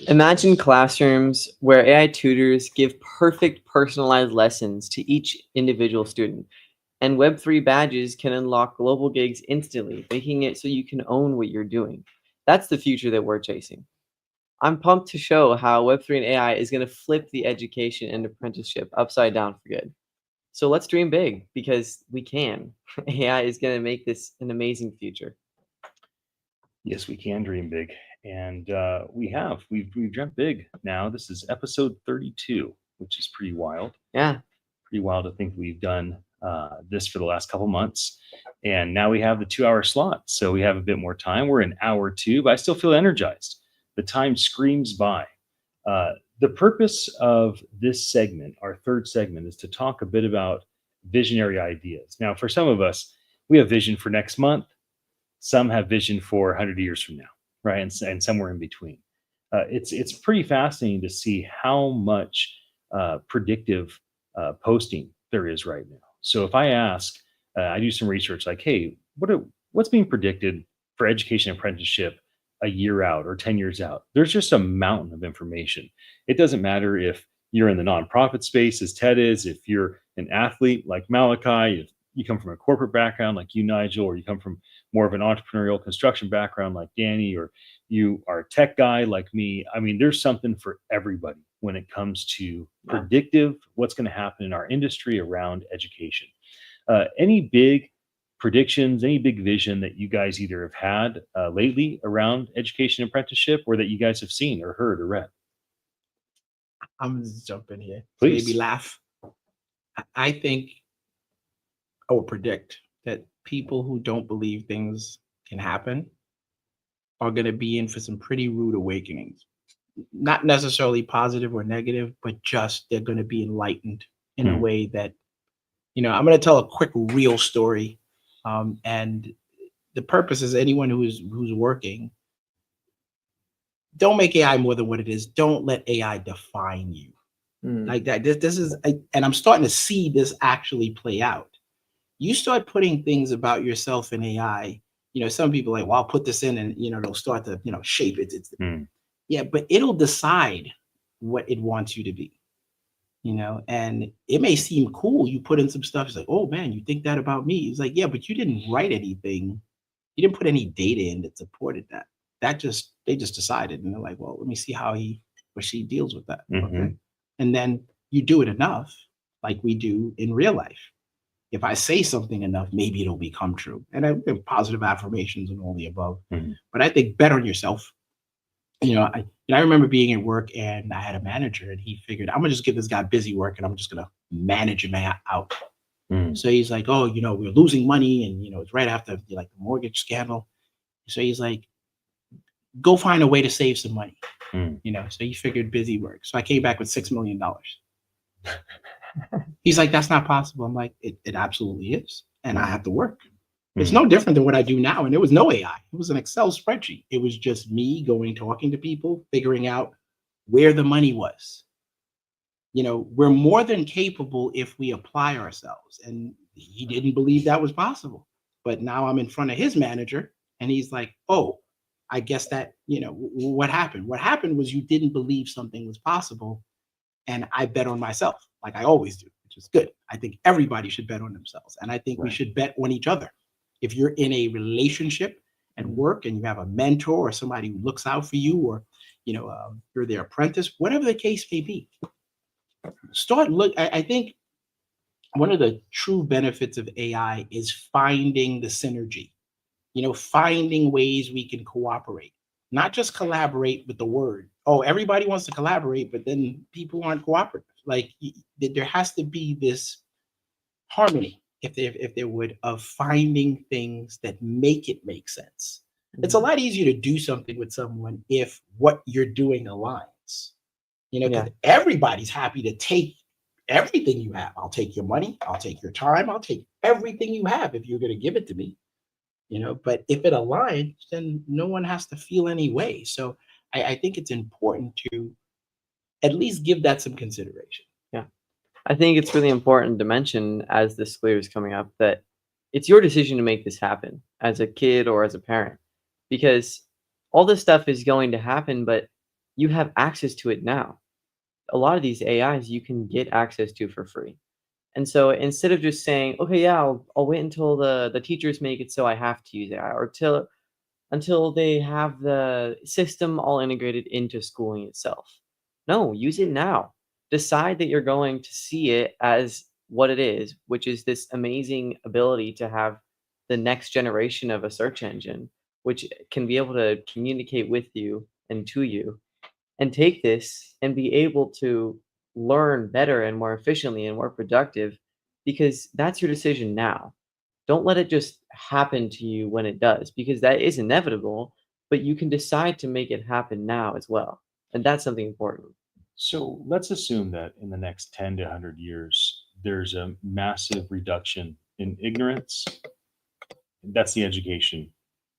Imagine classrooms where AI tutors give perfect personalized lessons to each individual student. And Web3 badges can unlock global gigs instantly, making it so you can own what you're doing. That's the future that we're chasing. I'm pumped to show how Web3 and AI is going to flip the education and apprenticeship upside down for good. So let's dream big, because we can. AI is going to make this an amazing future. Yes, we can dream big. And we've dreamt big now. This is episode 32, which is pretty wild. Yeah. Pretty wild to think we've done this for the last couple months. And now we have the 2-hour slot. So we have a bit more time. We're in hour 2, but I still feel energized. The time screams by. The purpose of this segment, our third segment, is to talk a bit about visionary ideas. Now, for some of us, we have vision for next month. Some have vision for 100 years from now, right? And somewhere in between. It's pretty fascinating to see how much predictive posting there is right now. So if I ask, I do some research like, hey, what's being predicted for education and apprenticeship a year out or 10 years out? There's just a mountain of information. It doesn't matter if you're in the nonprofit space, as Ted is, if you're an athlete like Malakye, if you come from a corporate background like you, Nigel, or you come from more of an entrepreneurial construction background like Danny, or you are a tech guy like me. I mean, there's something for everybody when it comes to predictive, what's going to happen in our industry around education. Any big predictions, any big vision that you guys either have had lately around education apprenticeship, or that you guys have seen or heard or read? I'm gonna just jump in here. Please. Maybe laugh. I think I would predict that people who don't believe things can happen are going to be in for some pretty rude awakenings. Not necessarily positive or negative, but just they're going to be enlightened in a way that, I'm going to tell a quick real story. And the purpose is anyone who's working, don't make AI more than what it is. Don't let AI define you. Like that. This is, and I'm starting to see this actually play out. You start putting things about yourself in AI, some people are like, well, I'll put this in and, it'll start to, shape it. Yeah, but it'll decide what it wants you to be, and it may seem cool. You put in some stuff. It's like, oh man, you think that about me? It's like, yeah, but you didn't write anything. You didn't put any data in that supported that. They just decided, and they're like, well, let me see how he or she deals with that. Okay. And then you do it enough, like we do in real life. If I say something enough, maybe it'll become true. And I have positive affirmations and all the above. But I think bet on yourself. I remember being at work and I had a manager and he figured, I'm gonna just give this guy busy work and I'm just gonna manage him out. So he's like, oh, we're losing money and it's right after like the mortgage scandal. So he's like, go find a way to save some money. So he figured busy work. So I came back with $6 million. He's like, that's not possible. I'm like, it absolutely is. And I have to work. It's no different than what I do now. And there was no AI. It was an Excel spreadsheet. It was just me talking to people, figuring out where the money was. We're more than capable if we apply ourselves. And he didn't believe that was possible. But now I'm in front of his manager and he's like, oh, I guess that, what happened? What happened was you didn't believe something was possible. And I bet on myself, like I always do, which is good. I think everybody should bet on themselves. And I think we should bet on each other. If you're in a relationship and work and you have a mentor or somebody who looks out for you, or, you're their apprentice, whatever the case may be, I think one of the true benefits of AI is finding the synergy, finding ways we can cooperate, not just collaborate with the word. Oh, everybody wants to collaborate, but then people aren't cooperative. Like there has to be this harmony, if there would, of finding things that make it make sense. It's a lot easier to do something with someone if what you're doing aligns. Because everybody's happy to take everything you have. I'll take your money. I'll take your time. I'll take everything you have if you're going to give it to me. But if it aligns, then no one has to feel any way. So I think it's important to at least give that some consideration. Yeah. I think it's really important to mention, as this clear is coming up, that it's your decision to make this happen as a kid or as a parent, because all this stuff is going to happen, but you have access to it now. A lot of these AIs you can get access to for free. And so instead of just saying, okay, yeah, I'll wait until the teachers make it so I have to use AI, or until they have the system all integrated into schooling itself. No, use it now. Decide that you're going to see it as what it is, which is this amazing ability to have the next generation of a search engine, which can be able to communicate with you and to you, and take this and be able to learn better and more efficiently and more productive, because that's your decision now. Don't let it just happen to you when it does, because that is inevitable, but you can decide to make it happen now as well. And that's something important. So let's assume that in the next 10 to 100 years, there's a massive reduction in ignorance. That's the education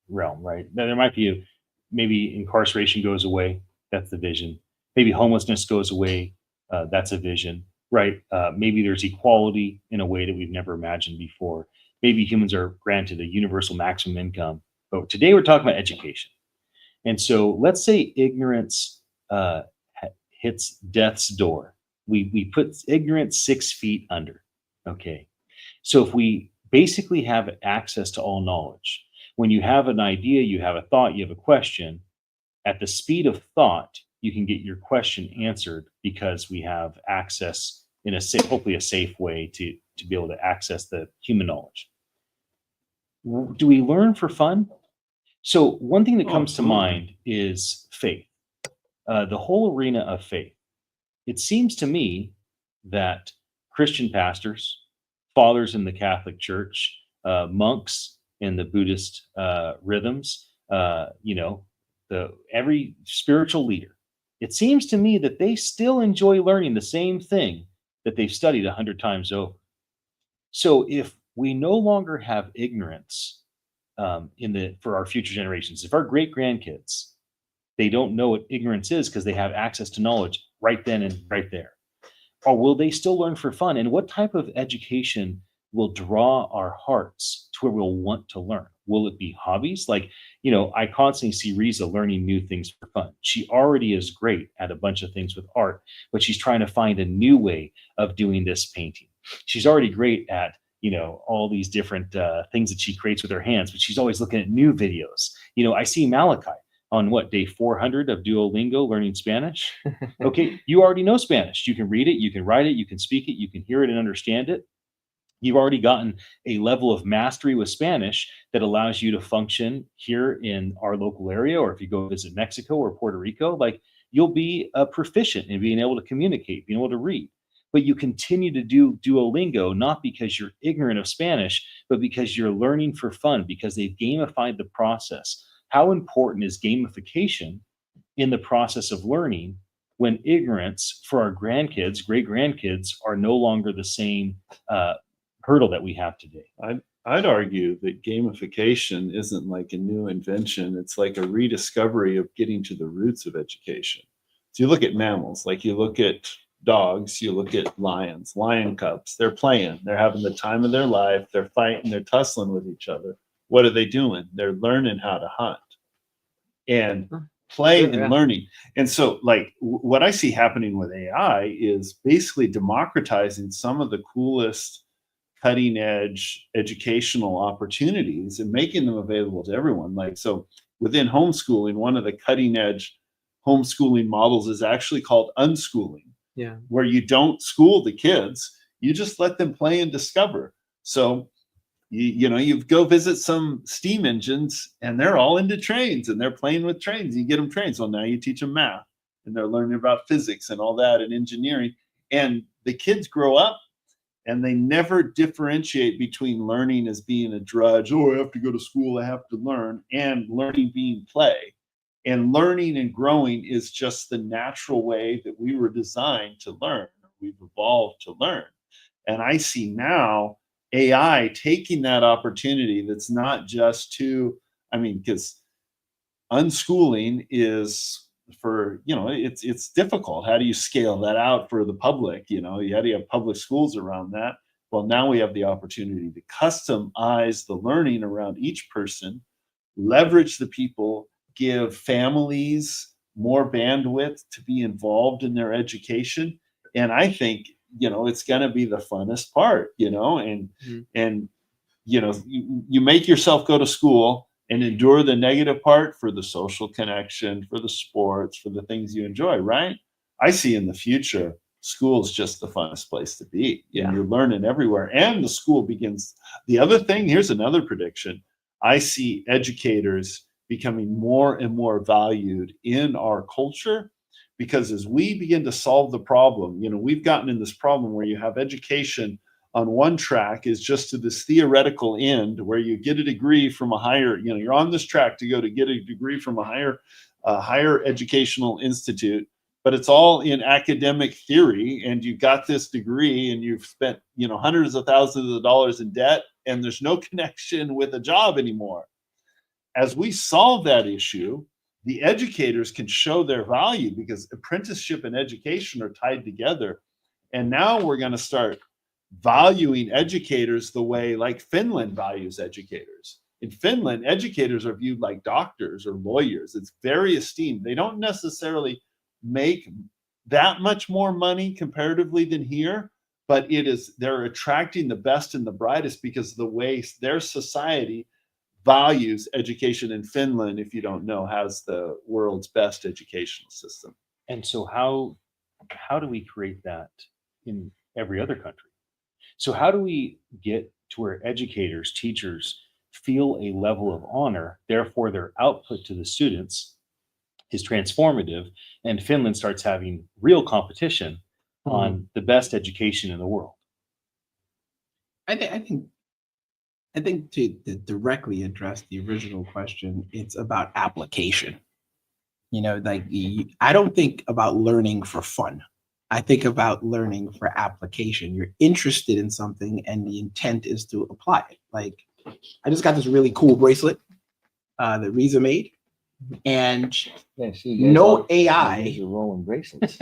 realm, right? Now, there might be maybe incarceration goes away. That's the vision. Maybe homelessness goes away. That's a vision, right? Maybe there's equality in a way that we've never imagined before. Maybe humans are granted a universal maximum income. But today we're talking about education. And so let's say ignorance hits death's door. We put ignorance 6 feet under. Okay. So if we basically have access to all knowledge, when you have an idea, you have a thought, you have a question, at the speed of thought, you can get your question answered because we have access in a safe, hopefully a safe way to be able to access the human knowledge. Do we learn for fun? So one thing that comes to mind is faith, the whole arena of faith. It seems to me that Christian pastors, fathers in the Catholic Church, monks in the Buddhist rhythms, every spiritual leader, it seems to me that they still enjoy learning the same thing that they've studied 100 times over. So if we no longer have ignorance for our future generations, if our great grandkids, they don't know what ignorance is because they have access to knowledge right then and right there, or will they still learn for fun? And what type of education will draw our hearts to where we'll want to learn? Will it be hobbies? Like, I constantly see Riza learning new things for fun. She already is great at a bunch of things with art, but she's trying to find a new way of doing this painting. She's already great at, all these different things that she creates with her hands, but she's always looking at new videos. I see Malakye on day 400 of Duolingo learning Spanish. Okay, you already know Spanish. You can read it, you can write it, you can speak it, you can hear it and understand it. You've already gotten a level of mastery with Spanish that allows you to function here in our local area, or if you go visit Mexico or Puerto Rico, like you'll be proficient in being able to communicate, being able to read. But you continue to do Duolingo, not because you're ignorant of Spanish, but because you're learning for fun, because they've gamified the process. How important is gamification in the process of learning when ignorance for our grandkids, great grandkids, are no longer the same hurdle that we have today? I'd argue that gamification isn't like a new invention. It's like a rediscovery of getting to the roots of education. So you look at mammals, like you look at dogs, you look at lions, lion cubs, they're playing, they're having the time of their life, they're fighting, they're tussling with each other. What are they doing? They're learning how to hunt and playing and learning. And so like what I see happening with AI is basically democratizing some of the coolest cutting edge educational opportunities and making them available to everyone. Like, so within homeschooling, one of the cutting edge homeschooling models is actually called unschooling, where you don't school the kids, you just let them play and discover. So you go visit some steam engines and they're all into trains and they're playing with trains. You get them trains. Well, now you teach them math and they're learning about physics and all that and engineering. And the kids grow up and they never differentiate between learning as being a drudge. Oh, I have to go to school, I have to learn, and learning being play. And learning and growing is just the natural way that we were designed to learn. We've evolved to learn. And I see now AI taking that opportunity that's not just because unschooling is for, it's difficult. How do you scale that out for the public? How do you have public schools around that? Well, now we have the opportunity to customize the learning around each person, leverage the people, give families more bandwidth to be involved in their education. And I think, it's going to be the funnest part, and you make yourself go to school and endure the negative part for the social connection, for the sports, for the things you enjoy, right? I see in the future, school is just the funnest place to be. And you're learning everywhere. And the school begins. The other thing, here's another prediction. I see educators becoming more and more valued in our culture, because as we begin to solve the problem, we've gotten in this problem where you have education on one track is just to this theoretical end where you get a degree from a higher, you're on this track to get a degree from a higher educational institute, but it's all in academic theory, and you got this degree and you've spent, hundreds of thousands of dollars in debt, and there's no connection with a job anymore. As we solve that issue, the educators can show their value, because apprenticeship and education are tied together. And now we're going to start valuing educators the way like Finland values educators. In Finland, educators are viewed like doctors or lawyers. It's very esteemed. They don't necessarily make that much more money comparatively than here, but they're attracting the best and the brightest because of the way their society values education. In Finland, if you don't know, has the world's best educational system. And so how do we create that in every other country? So how do we get to where educators, teachers feel a level of honor, therefore their output to the students is transformative, and Finland starts having real competition on the best education in the world? I think to directly address the original question, it's about application. I don't think about learning for fun. I think about learning for application. You're interested in something and the intent is to apply it. Like, I just got this really cool bracelet that Riza made, and no AI. Rolling bracelets.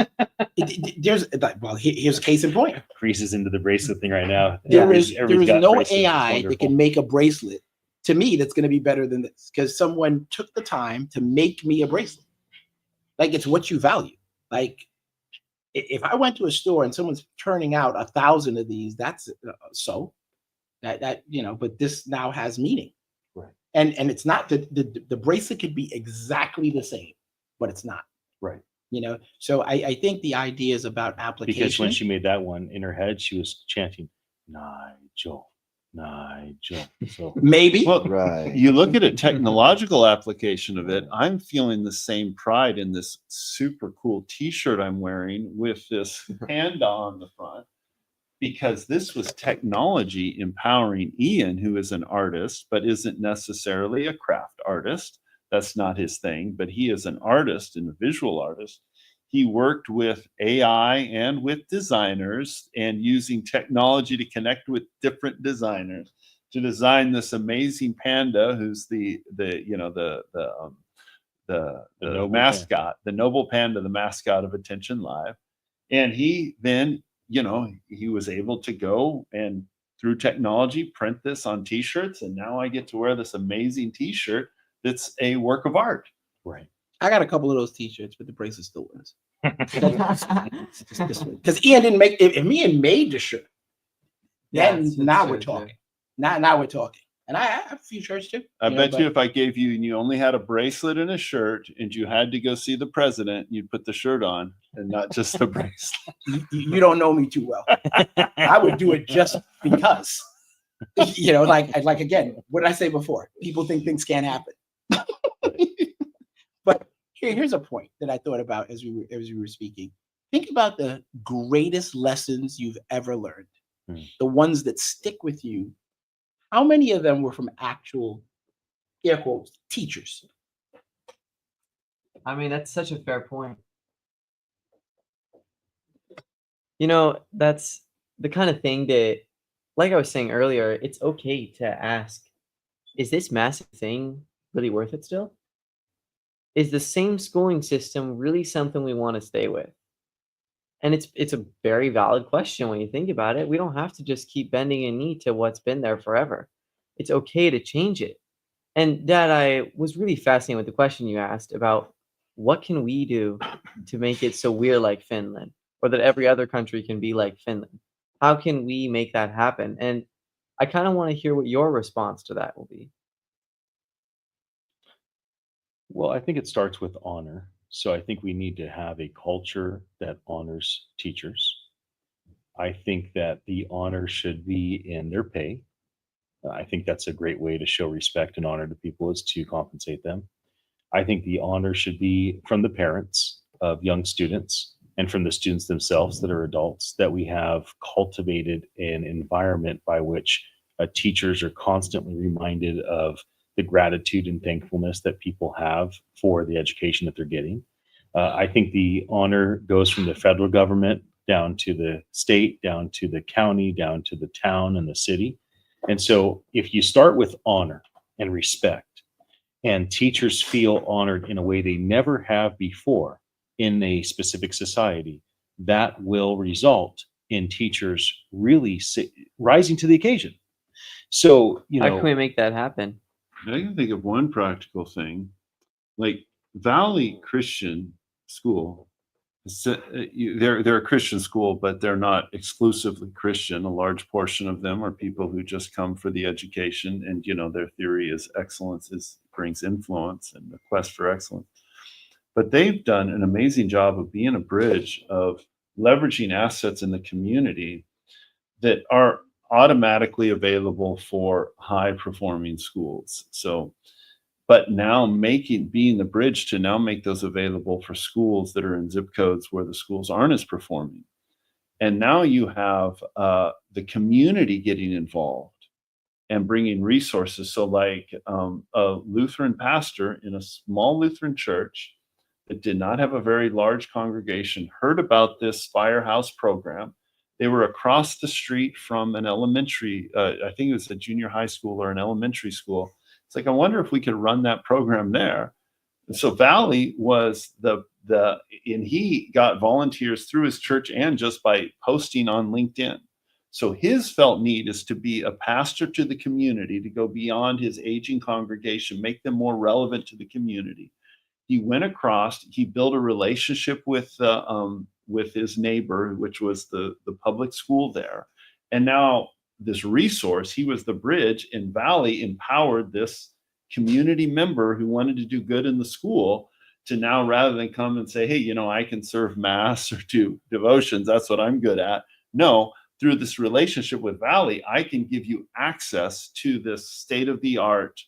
Here's a case in point. Creases into the bracelet thing right now. There is no bracelets. AI that can make a bracelet to me that's going to be better than this, because someone took the time to make me a bracelet. Like, it's what you value. Like, if I went to a store and someone's turning out 1,000 of these, that's but this now has meaning. Right. And it's not the bracelet could be exactly the same, but it's not. Right. So I think the idea is about application. Because when she made that one, in her head, she was chanting, Nigel. So maybe. Well, Right. You look at a technological application of it, I'm feeling the same pride in this super cool t-shirt I'm wearing with this panda on the front, because this was technology empowering Ian, who is an artist, but isn't necessarily a craft artist. That's not his thing, but he is an artist and a visual artist. He worked with AI and with designers, and using technology to connect with different designers to design this amazing panda, who's the mascot, the noble panda, the mascot of Attention Live. And he then, he was able to go and through technology print this on t-shirts, and now I get to wear this amazing t-shirt that's a work of art. right. I got a couple of those t-shirts, but the bracelet still wins. Because Ian didn't make if Ian made the shirt, then now we're talking. Now we're talking. And I have a few shirts too. I bet you if I gave you and you only had a bracelet and a shirt and you had to go see the president, you'd put the shirt on and not just the bracelet. You don't know me too well. I would do it just because. Like again, what did I say before? People think things can't happen. But here's a point that I thought about as we were speaking. Think about the greatest lessons you've ever learned, the ones that stick with you. How many of them were from actual, air quotes, teachers? I mean, that's such a fair point. That's the kind of thing that, like I was saying earlier, it's okay to ask, is this massive thing really worth it still? Is the same schooling system really something we want to stay with? And it's a very valid question when you think about it. We don't have to just keep bending a knee to what's been there forever. It's okay to change it. And Dad, I was really fascinated with the question you asked about what can we do to make it so we're like Finland, or that every other country can be like Finland? How can we make that happen? And I kind of want to hear what your response to that will be. Well, I think it starts with honor. So I think we need to have a culture that honors teachers. I think that the honor should be in their pay. I think that's a great way to show respect and honor to people, is to compensate them. I think the honor should be from the parents of young students and from the students themselves that are adults, that we have cultivated an environment by which teachers are constantly reminded of the gratitude and thankfulness that people have for the education that they're getting. I think the honor goes from the federal government down to the state, down to the county, down to the town and the city. And so if you start with honor and respect, and teachers feel honored in a way they never have before in a specific society, that will result in teachers really rising to the occasion. So, How can we make that happen? I can think of one practical thing, like Valley Christian School. They're a Christian school, but they're not exclusively Christian. A large portion of them are people who just come for the education, and their theory is excellence brings influence and the quest for excellence. But they've done an amazing job of being a bridge of leveraging assets in the community that are automatically available for high performing schools. So, but now being the bridge to now make those available for schools that are in zip codes where the schools aren't as performing. And now you have the community getting involved and bringing resources. So like a Lutheran pastor in a small Lutheran church that did not have a very large congregation heard about this Firehouse program. They were across the street from an elementary, I think it was a junior high school or an elementary school. It's like, I wonder if we could run that program there. And so Valley was and he got volunteers through his church and just by posting on LinkedIn. So his felt need is to be a pastor to the community, to go beyond his aging congregation, make them more relevant to the community. He went across, he built a relationship with his neighbor, which was the public school there. And now this resource, he was the bridge, and Valley empowered this community member who wanted to do good in the school to now, rather than come and say, hey, I can serve mass or do devotions, that's what I'm good at. No, through this relationship with Valley, I can give you access to this state-of-the-art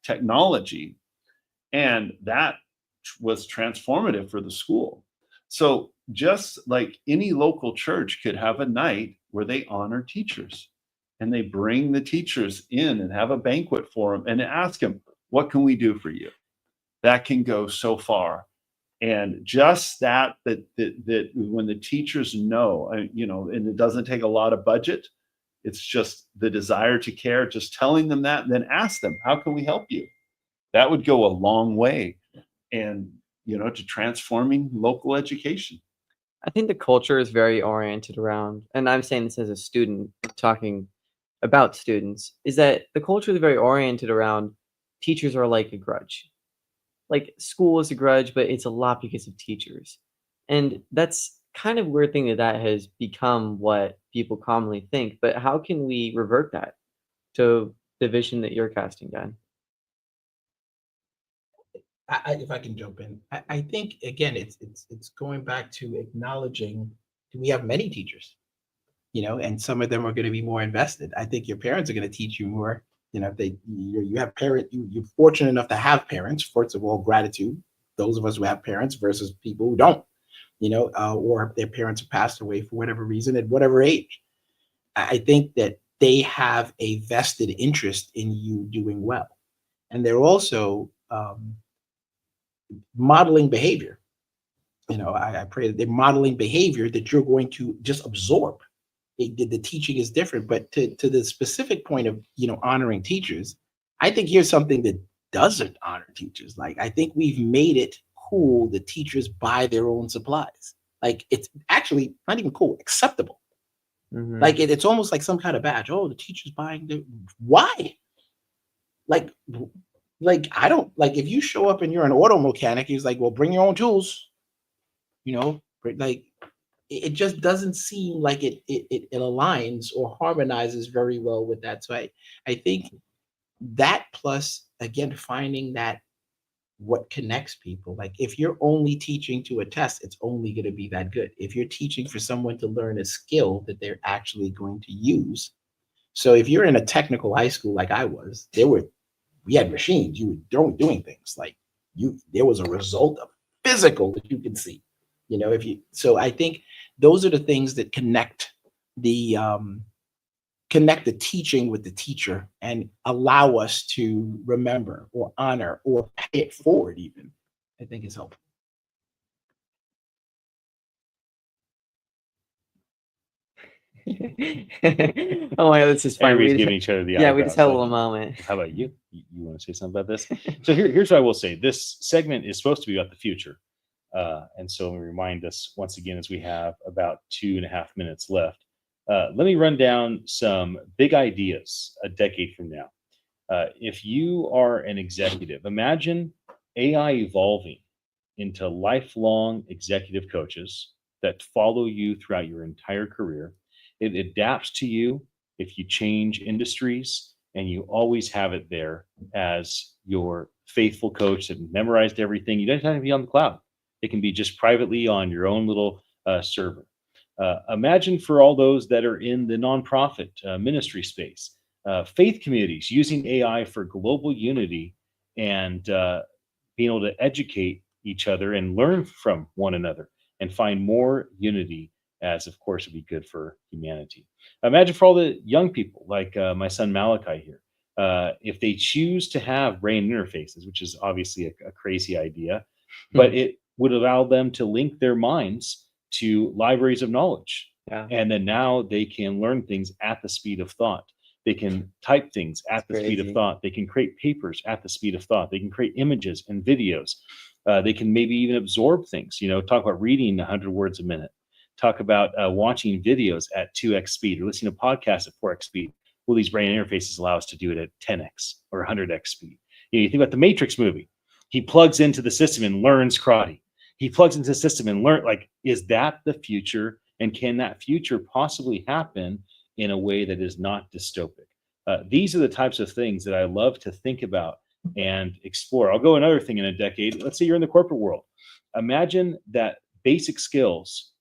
technology. And that was transformative for the school. So just like any local church could have a night where they honor teachers, and they bring the teachers in and have a banquet for them and ask them, what can we do for you? That can go so far. And just that when the teachers know, and it doesn't take a lot of budget, it's just the desire to care, just telling them that, and then ask them, how can we help you? That would go a long way. And, to transforming local education. I think the culture is very oriented around, and I'm saying this as a student talking about students, is that the culture is very oriented around teachers are like a grudge. Like school is a grudge, but it's a lot because of teachers. And that's kind of weird thing that has become what people commonly think. But how can we revert that to the vision that you're casting, Dan? If I can jump in, I think again it's going back to acknowledging we have many teachers, and some of them are going to be more invested. I think your parents are going to teach you more. If you have you're fortunate enough to have parents. First of all, gratitude. Those of us who have parents versus people who don't, or their parents have passed away for whatever reason at whatever age. I think that they have a vested interest in you doing well, and they're also modeling behavior. I pray that they're modeling behavior that you're going to just absorb. The teaching is different, but to the specific point of honoring teachers, I think here's something that doesn't honor teachers. Like, I think we've made it cool that teachers buy their own supplies. Like, it's actually not even cool, acceptable. Mm-hmm. Like it's almost like some kind of badge. Oh, the teacher's buying why? Like, like, I don't like if you show up and you're an auto mechanic, he's like, well, bring your own tools, like it just doesn't seem like it aligns or harmonizes very well with that. So I think that, plus again finding that what connects people. Like if you're only teaching to a test, it's only going to be that good. If you're teaching for someone to learn a skill that they're actually going to use. So if you're in a technical high school like I was, we had machines, you were doing things like there was a result of physical that you could see. So I think those are the things that connect the teaching with the teacher and allow us to remember or honor or pay it forward even, I think is helpful. Oh my God, this is fun. Everybody's giving each other the yeah, we eyebrows. just had a little moment. How about you? You want to say something about this? So here's what I will say. This segment is supposed to be about the future. And so we remind us once again, as we have about 2.5 minutes left, let me run down some big ideas a decade from now. If you are an executive, imagine AI evolving into lifelong executive coaches that follow you throughout your entire career. It adapts to you if you change industries, and you always have it there as your faithful coach that memorized everything. You don't have to be on the cloud. It can be just privately on your own little server. Imagine for all those that are in the nonprofit ministry space, faith communities using AI for global unity and being able to educate each other and learn from one another and find more unity, as of course would be good for humanity. Imagine for all the young people like my son Malakye here, if they choose to have brain interfaces, which is obviously a crazy idea, but it would allow them to link their minds to libraries of knowledge. Yeah. And then now they can learn things at the speed of thought. They can type things at the speed of thought. They can create papers at the speed of thought. They can create images and videos. They can maybe even absorb things, talk about reading 100 words a minute, talk about watching videos at 2x speed or listening to podcasts at 4x speed. Well, these brain interfaces allow us to do it at 10x or 100x speed. You think about the Matrix movie. He plugs into the system and learns karate. He plugs into the system and is that the future? And can that future possibly happen in a way that is not dystopic? These are the types of things that I love to think about and explore. I'll go another thing in a decade. Let's say you're in the corporate world. Imagine that basic skills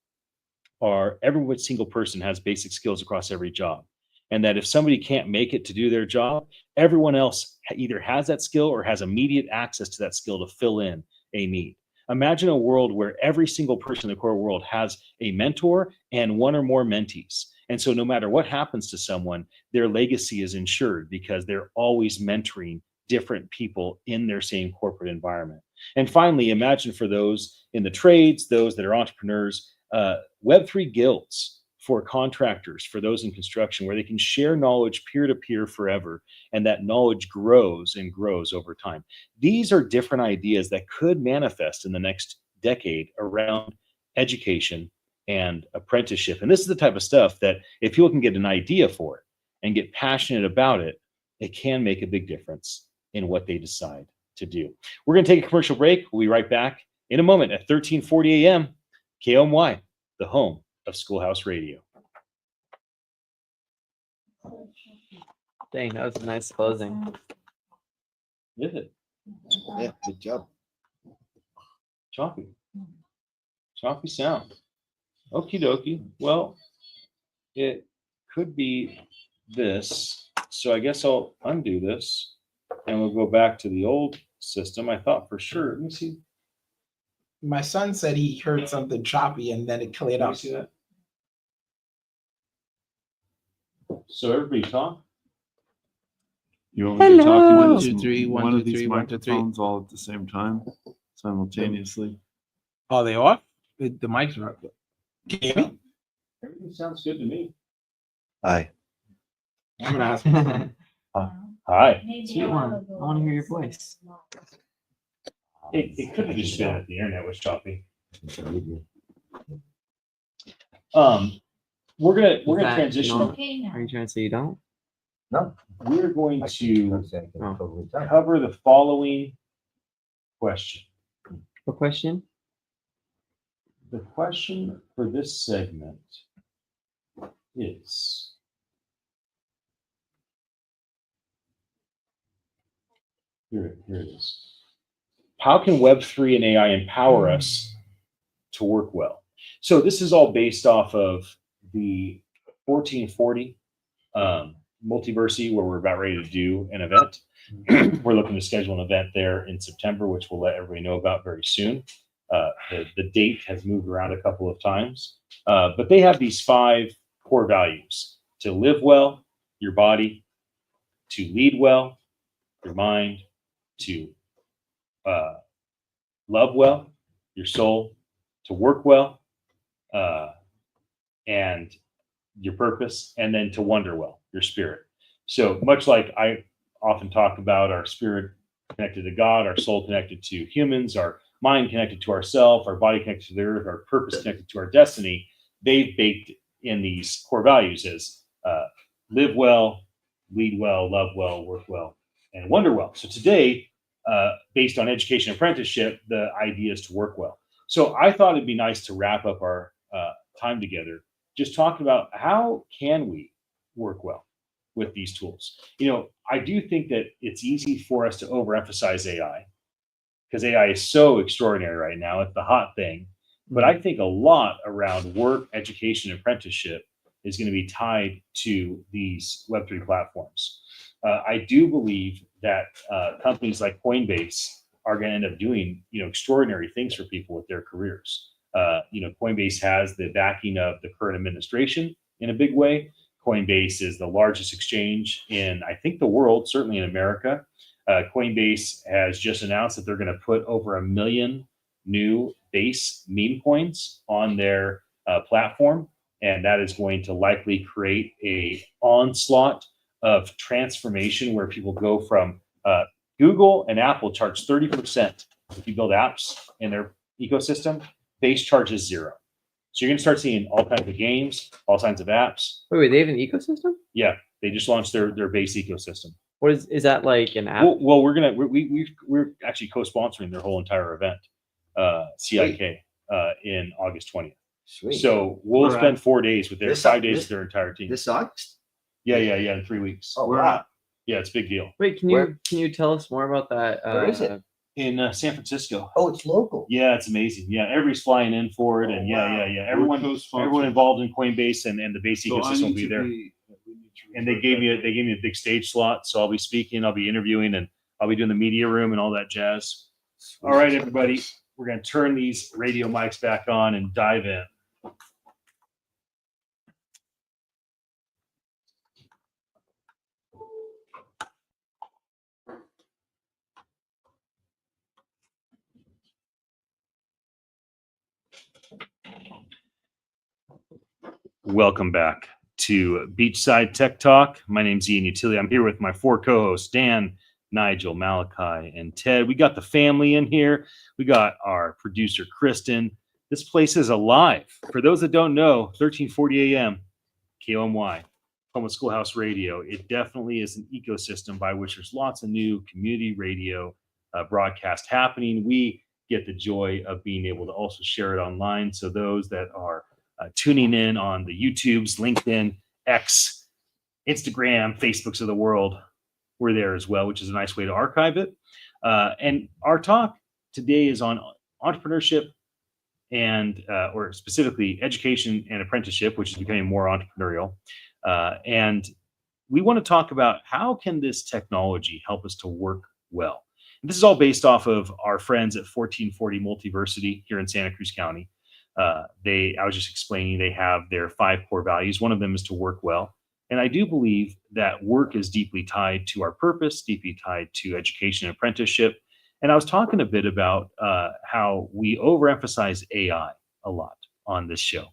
are every single person has basic skills across every job. And that if somebody can't make it to do their job, everyone else either has that skill or has immediate access to that skill to fill in a need. Imagine a world where every single person in the corporate world has a mentor and one or more mentees. And so no matter what happens to someone, their legacy is ensured because they're always mentoring different people in their same corporate environment. And finally, imagine for those in the trades, those that are entrepreneurs, Web3 guilds for contractors, for those in construction, where they can share knowledge peer-to-peer forever, and that knowledge grows and grows over time. These are different ideas that could manifest in the next decade around education and apprenticeship. And this is the type of stuff that if people can get an idea for it and get passionate about it, it can make a big difference in what they decide to do. We're going to take a commercial break. We'll be right back in a moment at 13:40 a.m. KOMY, the home of Schoolhouse Radio. Dang, that was a nice closing. Is it? Yeah, good job. Choppy sound. Okie dokie. Well, it could be this. So I guess I'll undo this and we'll go back to the old system. I thought for sure. Let me see. My son said he heard something choppy and then it cleared Let me up. see that. So everybody talk. You want me to talk One, into two, three, one, one two, of these three, one, two, three. microphones all at the same time, simultaneously? Are they off? The mics are up. Can you hear me? Everything sounds good to me. Hi. I'm gonna ask him. Hi. Sweet one. I want to hear your voice. It could have just been that the internet was choppy. We're gonna Is that transition. not- Are you trying to say you don't? No. We're going I to can't say anything totally done. cover the following question. What question? The question for this segment is, here it is. How can Web3 and AI empower us to work well? So this is all based off of the 1440 Multiversity, where we're about ready to do an event. We're looking to schedule an event there in September, which we'll let everybody know about very soon. The date has moved around a couple of times, but they have these 5 core values: to live well, your body; to lead well, your mind; to love well, your soul; to work well, and your purpose; and then to wonder well, your spirit. So much like I often talk about our spirit connected to God, our soul connected to humans, our mind connected to ourself, our body connected to the earth, our purpose connected to our destiny, they've baked in these core values as live well, lead well, love well, work well, and wonder well. So today, based on education and apprenticeship, the idea is to work well. So I thought it'd be nice to wrap up our time together, just talking about how can we work well with these tools. You know, I do think that it's easy for us to overemphasize AI, because AI is so extraordinary right now. It's the hot thing. But I think a lot around work, education, and apprenticeship is going to be tied to these Web3 platforms. I do believe that companies like Coinbase are going to end up doing, extraordinary things for people with their careers. Coinbase has the backing of the current administration in a big way. Coinbase is the largest exchange in, I think, the world, certainly in America. Coinbase has just announced that they're going to put over 1 million new base meme coins on their platform, and that is going to likely create a onslaught of transformation where people go from Google and Apple charge 30% if you build apps in their ecosystem. Base charges 0. So you're going to start seeing all kinds of games, all kinds of apps. Wait, they have an ecosystem? Yeah, they just launched their base ecosystem. What is that, like an app? Well, we're actually co-sponsoring their whole entire event, CIK, in August 20th. Sweet. So we'll spend 4 days with their 5 days with their entire team. This August? Yeah, in 3 weeks. Oh, wow. Yeah, it's a big deal. Wait, can you tell us more about that? Where is it? In San Francisco. Oh, it's local. Yeah, it's amazing. Yeah, everybody's flying in for it, and yeah. Everyone involved in Coinbase and the base ecosystem will be there. And they gave me a big stage slot, so I'll be speaking, I'll be interviewing, and I'll be doing the media room and all that jazz. All right, everybody, we're going to turn these radio mics back on and dive in. Welcome back to Beachside Tech Talk. My name's Ian Utile. I'm here with my 4 co-hosts, Dan, Nigel, Malakye, and Ted. We got the family in here. We got our producer, Kristen. This place is alive. For those that don't know, 1340 AM, KOMY, Home Schoolhouse Radio. It definitely is an ecosystem by which there's lots of new community radio broadcast happening. We get the joy of being able to also share it online. So those that are tuning in on the YouTubes, LinkedIn, X, Instagram, Facebooks of the world, we're there as well, which is a nice way to archive it. And our talk today is on entrepreneurship and, or specifically education and apprenticeship, which is becoming more entrepreneurial. And we want to talk about how can this technology help us to work well. And this is all based off of our friends at 1440 Multiversity here in Santa Cruz County. I was just explaining, they have their 5 core values. One of them is to work well. And I do believe that work is deeply tied to our purpose, deeply tied to education and apprenticeship. And I was talking a bit about how we overemphasize AI a lot on this show.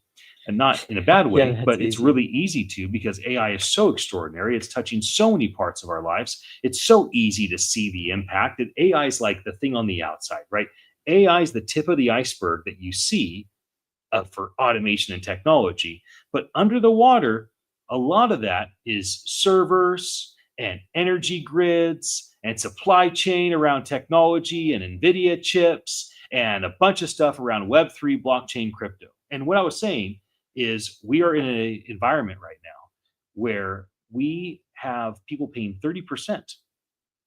And not in a bad way, but it's really easy to, because AI is so extraordinary. It's touching so many parts of our lives. It's so easy to see the impact that AI is like the thing on the outside, right? AI is the tip of the iceberg that you see for automation and technology. But under the water a lot of that is servers and energy grids and supply chain around technology and NVIDIA chips and a bunch of stuff around Web3, blockchain, crypto. And what I was saying is we are in an environment right now where we have people paying 30%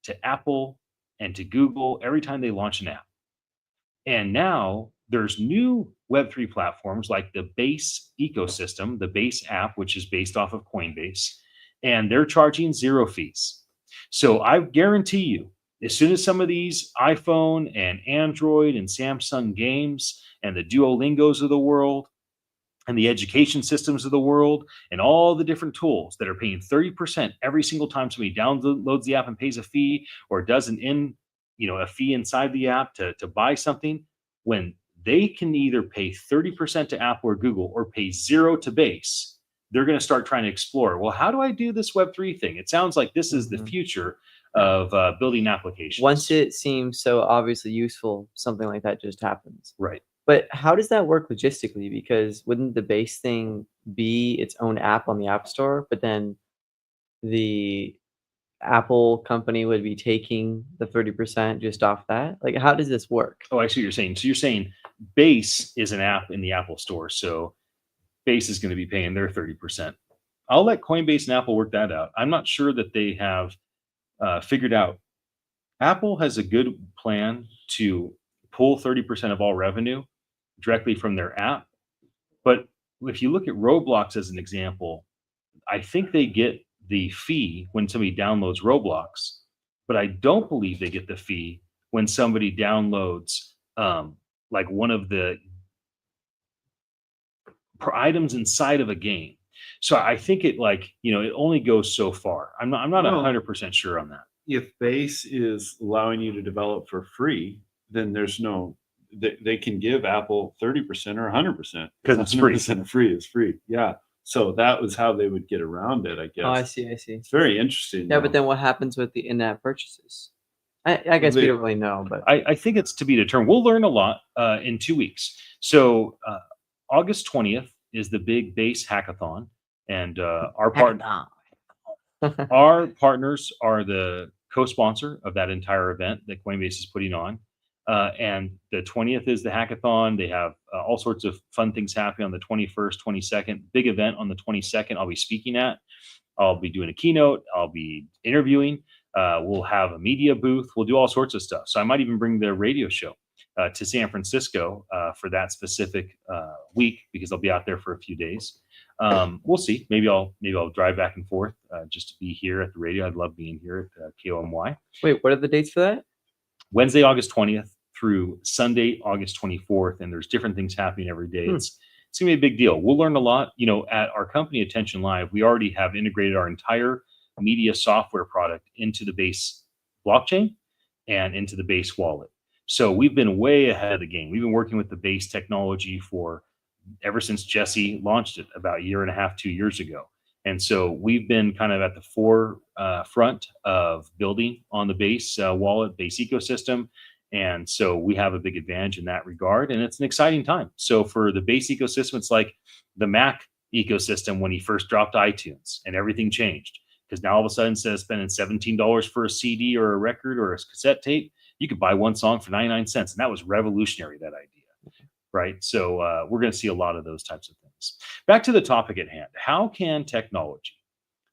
to Apple and to Google every time they launch an app. And now there's new Web3 platforms like the Base ecosystem, the Base app, which is based off of Coinbase, and they're charging 0 fees. So I guarantee you, as soon as some of these iPhone and Android and Samsung games and the Duolingos of the world and the education systems of the world and all the different tools that are paying 30% every single time somebody downloads the app and pays a fee or does a fee inside the app to buy something, when they can either pay 30% to Apple or Google or pay 0 to Base, they're going to start trying to explore, well, how do I do this Web3 thing? It sounds like this is the future of building applications. Once it seems so obviously useful, something like that just happens. Right. But how does that work logistically? Because wouldn't the Base thing be its own app on the App Store, but then the Apple company would be taking the 30% just off that? Like, how does this work? Oh, I see what you're saying. So you're saying Base is an app in the Apple Store. So Base is going to be paying their 30%. I'll let Coinbase and Apple work that out. I'm not sure that they have figured out. Apple has a good plan to pull 30% of all revenue directly from their app. But if you look at Roblox as an example, I think they get the fee when somebody downloads Roblox, but I don't believe they get the fee when somebody downloads like one of the items inside of a game. So I think it it only goes so far. I'm not 100% sure on that. If Base is allowing you to develop for free, then there's no, they can give Apple 30% or 100% because it's free. 100% of free is free. Yeah. So that was how they would get around it, I guess. Oh, I see. It's very interesting. Yeah, but then what happens with the in-app purchases? I guess we don't really know, but I think it's to be determined. We'll learn a lot in 2 weeks. So August 20th is the big Base hackathon, and our partners are the co-sponsor of that entire event that Coinbase is putting on. And the 20th is the hackathon. They have all sorts of fun things happening on the 21st, 22nd. Big event on the 22nd I'll be speaking at. I'll be doing a keynote. I'll be interviewing. We'll have a media booth. We'll do all sorts of stuff. So I might even bring the radio show to San Francisco for that specific week, because I'll be out there for a few days. We'll see. Maybe I'll drive back and forth just to be here at the radio. I'd love being here at KOMY. Wait, what are the dates for that? Wednesday, August 20th through Sunday, August 24th. And there's different things happening every day. It's going to be a big deal. We'll learn a lot. At our company, Attention Live, we already have integrated our entire media software product into the Base blockchain and into the Base wallet. So we've been way ahead of the game. We've been working with the Base technology ever since Jesse launched it about a year and a half, 2 years ago. And so we've been kind of at the forefront of building on the Base wallet, Base ecosystem. And so we have a big advantage in that regard. And it's an exciting time. So for the Base ecosystem, it's like the Mac ecosystem when he first dropped iTunes and everything changed. Because now all of a sudden, instead of spending $17 for a CD or a record or a cassette tape, you could buy one song for 99 cents. And that was revolutionary, that idea. Right. So we're going to see a lot of those types of things. Back to the topic at hand. How can technology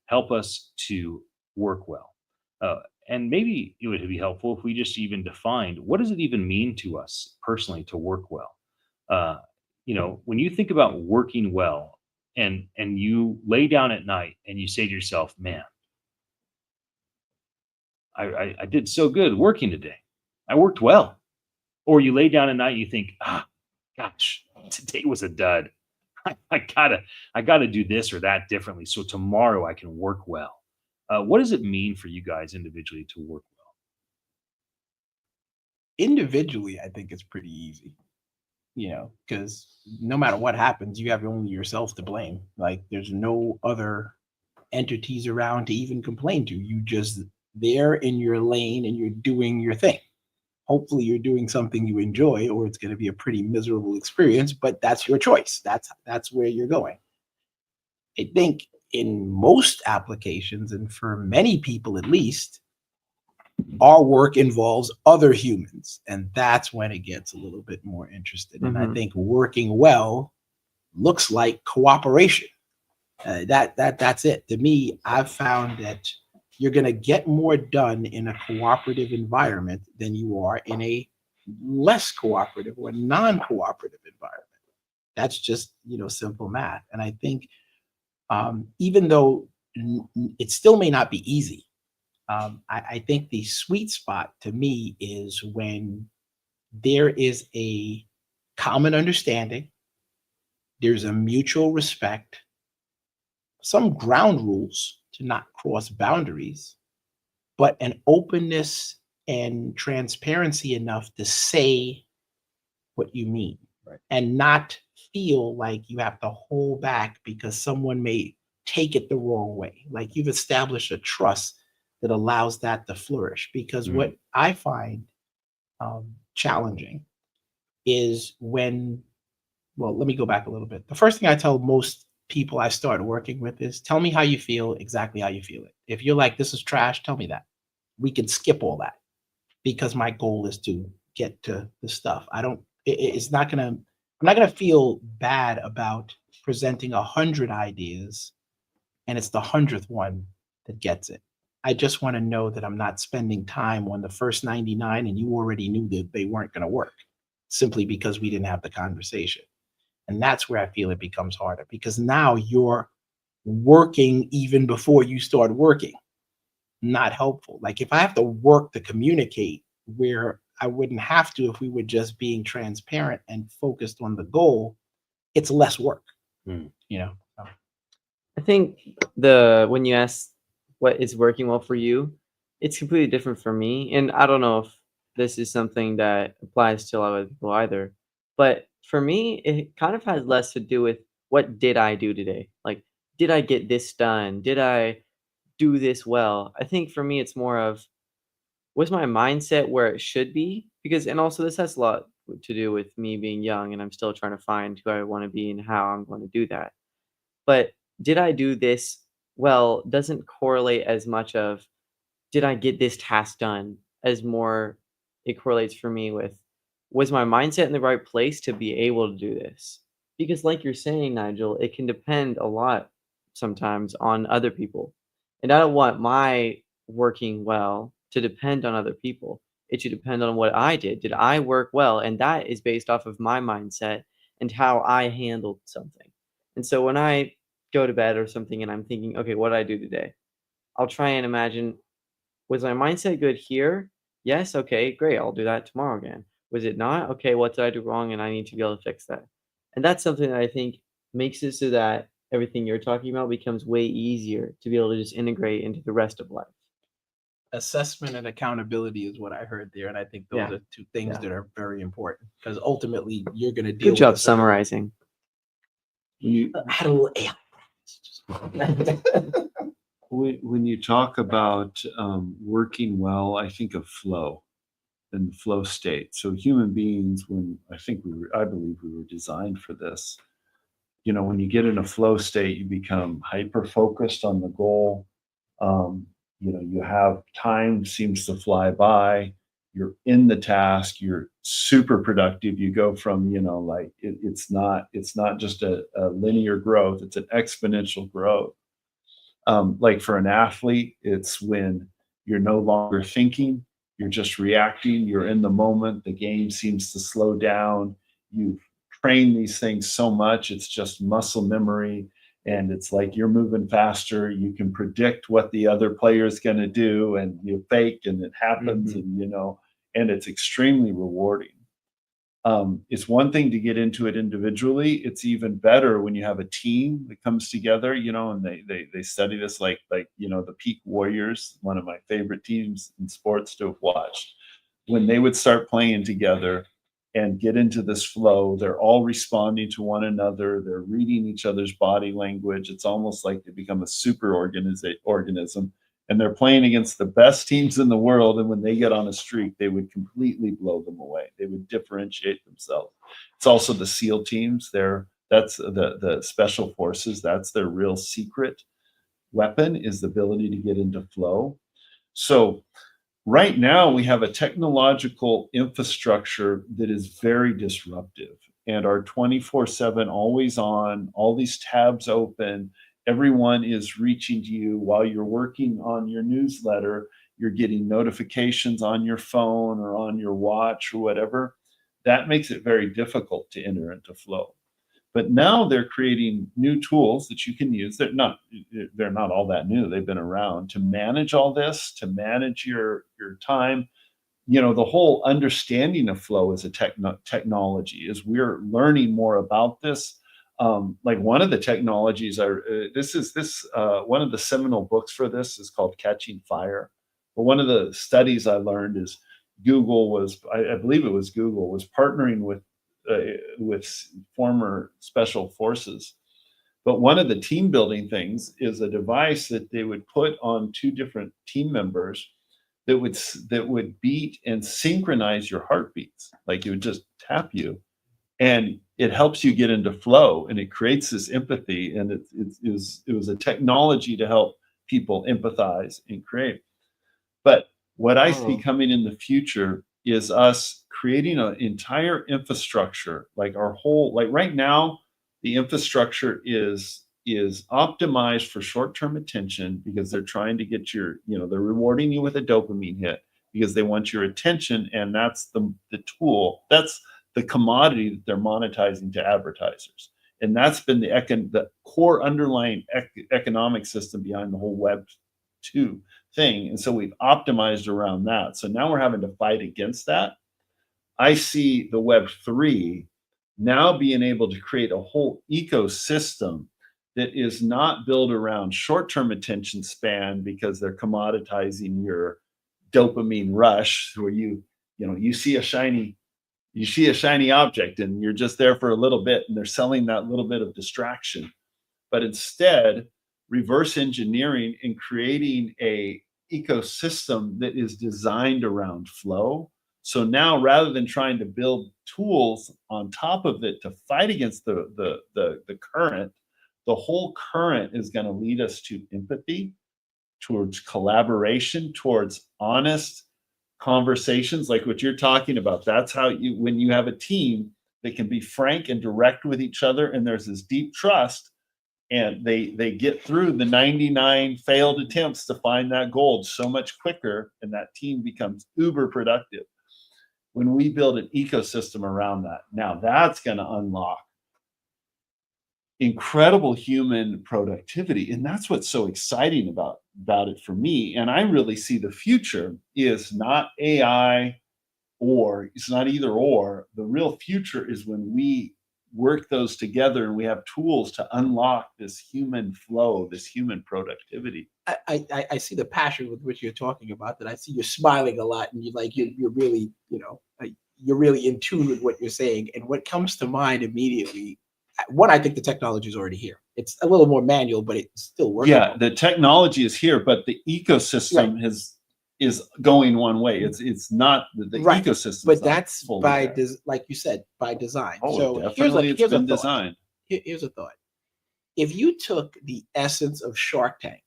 help us to work well? And maybe it would be helpful if we just even defined, what does it even mean to us personally to work well? When you think about working well and you lay down at night and you say to yourself, man, I did so good working today. I worked well. Or you lay down at night and you think, gosh, today was a dud. I gotta do this or that differently so tomorrow I can work well. What does it mean for you guys individually to work well? Individually, I think it's pretty easy, because no matter what happens, you have only yourself to blame. Like, there's no other entities around to even complain to. You just there in your lane and you're doing your thing. Hopefully you're doing something you enjoy, or it's going to be a pretty miserable experience, but that's your choice. That's where you're going. I think in most applications, and for many people at least, our work involves other humans, and that's when it gets a little bit more interesting. And I think working well looks like cooperation. That's it. To me, I've found that you're going to get more done in a cooperative environment than you are in a less cooperative or non-cooperative environment. That's just, simple math. And I think even though it still may not be easy, I think the sweet spot to me is when there is a common understanding, there's a mutual respect, some ground rules to not cross boundaries, but an openness and transparency enough to say what you mean, right, and not feel like you have to hold back because someone may take it the wrong way. Like you've established a trust that allows that to flourish. Because what I find challenging is when, well, let me go back a little bit. The first thing I tell most people I start working with is, tell me how you feel, exactly how you feel it. If you're like, this is trash, tell me that. We can skip all that, because my goal is to get to the stuff. I'm not gonna feel bad about presenting 100 ideas and it's the 100th one that gets it. I just want to know that I'm not spending time on the first 99 and you already knew that they weren't going to work simply because we didn't have the conversation. And that's where I feel it becomes harder, because now you're working even before you start working. Not helpful. Like if I have to work to communicate where I wouldn't have to if we were just being transparent and focused on the goal, it's less work. I think when you ask what is working well for you, it's completely different for me. And I don't know if this is something that applies to a lot of people either. But for me, it kind of has less to do with what did I do today? Like, did I get this done? Did I do this well? I think for me, it's more of, was my mindset where it should be? Because, and also this has a lot to do with me being young and I'm still trying to find who I want to be and how I'm going to do that. But did I do this well doesn't correlate as much of, did I get this task done, as more it correlates for me with, was my mindset in the right place to be able to do this? Because like you're saying, Nigel, it can depend a lot sometimes on other people. And I don't want my working well to depend on other people. It should depend on what I did. Did I work well? And that is based off of my mindset and how I handled something. And so when I go to bed or something and I'm thinking, okay, what did I do today? I'll try and imagine, was my mindset good here? Yes. Okay, great. I'll do that tomorrow again. Was it not? Okay, what did I do wrong? And I need to be able to fix that. And that's something that I think makes it so that everything you're talking about becomes way easier to be able to just integrate into the rest of life. Assessment and accountability is what I heard there. And I think those are two things that are very important, because ultimately you're going to deal with. Good job summarizing. When you talk about working well, I think of flow and flow state. So human beings, I believe we were designed for this. When you get in a flow state, you become hyper focused on the goal. You have time seems to fly by. You're in the task. You're super productive. You go from, it's not just a linear growth. It's an exponential growth. Like for an athlete, it's when you're no longer thinking, you're just reacting, you're in the moment, the game seems to slow down. You've trained these things so much, it's just muscle memory, and it's like you're moving faster, you can predict what the other player is going to do, and you fake and it happens, and it's extremely rewarding. It's one thing to get into it individually. It's even better when you have a team that comes together, and they study this like the Peak Warriors, one of my favorite teams in sports to have watched. When they would start playing together and get into this flow, they're all responding to one another. They're reading each other's body language. It's almost like they become a super organism. And they're playing against the best teams in the world. And when they get on a streak, they would completely blow them away. They would differentiate themselves. It's also the SEAL teams. That's the special forces. That's their real secret. weapon is the ability to get into flow. So right now we have a technological infrastructure that is very disruptive, and our 24/7 always on, all these tabs open, everyone is reaching to you while you're working on your newsletter, you're getting notifications on your phone or on your watch or whatever. That makes it very difficult to enter into flow. But now they're creating new tools that you can use. They're not all that new. They've been around to manage all this, to manage your time. The whole understanding of flow as a technology is we're learning more about this. Like one of the technologies one of the seminal books for this is called Catching Fire. But one of the studies I learned is I believe it was Google was partnering with former special forces. But one of the team building things is a device that they would put on two different team members that would beat and synchronize your heartbeats. Like it would just tap you, and it helps you get into flow, and it creates this empathy. And it was a technology to help people empathize and create. But what I see coming in the future is us creating an entire infrastructure, like right now, the infrastructure is optimized for short-term attention because they're trying to get they're rewarding you with a dopamine hit because they want your attention, and that's the tool, that's the commodity that they're monetizing to advertisers. And that's been the core underlying economic system behind the whole Web2 thing. And so we've optimized around that. So now we're having to fight against that. I see the Web3 now being able to create a whole ecosystem that is not built around short-term attention span because they're commoditizing your dopamine rush, where you see a shiny object and you're just there for a little bit, and they're selling that little bit of distraction. But instead, reverse engineering and creating a ecosystem that is designed around flow. So now, rather than trying to build tools on top of it to fight against the current, the whole current is going to lead us to empathy, towards collaboration, towards honest conversations like what you're talking about. That's how when you have a team that can be frank and direct with each other, and there's this deep trust, and they get through the 99 failed attempts to find that gold so much quicker, and that team becomes uber productive. When we build an ecosystem around that, now that's going to unlock incredible human productivity. And that's what's so exciting about it for me. And I really see the future is not AI, or it's not either or. The real future is when we work those together and we have tools to unlock this human flow, this human productivity. I see the passion with which you're talking about that. I see you're smiling a lot, and you're really, you're really in tune with what you're saying. And what comes to mind immediately, one, I think the technology is already here. It's a little more manual, but it's still working. Yeah, the technology is here, but the ecosystem is going one way. It's not the ecosystem. But that's like you said, by design. Oh, so definitely here's a been thought. designed. Here's a thought. If you took the essence of Shark Tank,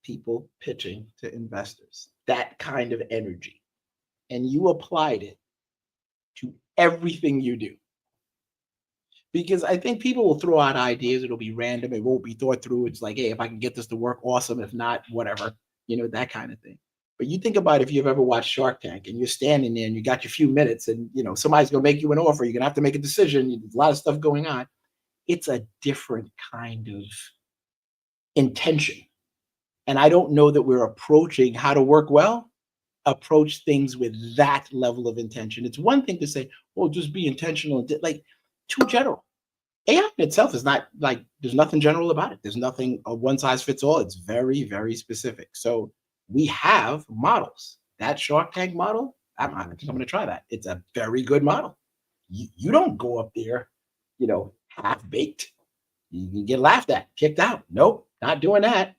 people pitching to investors, that kind of energy, and you applied it to everything you do. Because I think people will throw out ideas. It'll be random. It won't be thought through. It's like, hey, if I can get this to work, awesome. If not, whatever, that kind of thing. But you think about if you've ever watched Shark Tank and you're standing there and you got your few minutes and, somebody's going to make you an offer. You're going to have to make a decision. There's a lot of stuff going on. It's a different kind of intention. And I don't know that we're approaching how to work well, approach things with that level of intention. It's one thing to say, well, just be intentional. Like, too general. AI in itself is not like, there's nothing general about it. There's nothing one size fits all. It's very, very specific. So we have models. That Shark Tank model, I think I'm going to try that. It's a very good model. You don't go up there, half baked. You can get laughed at, kicked out. Nope, not doing that.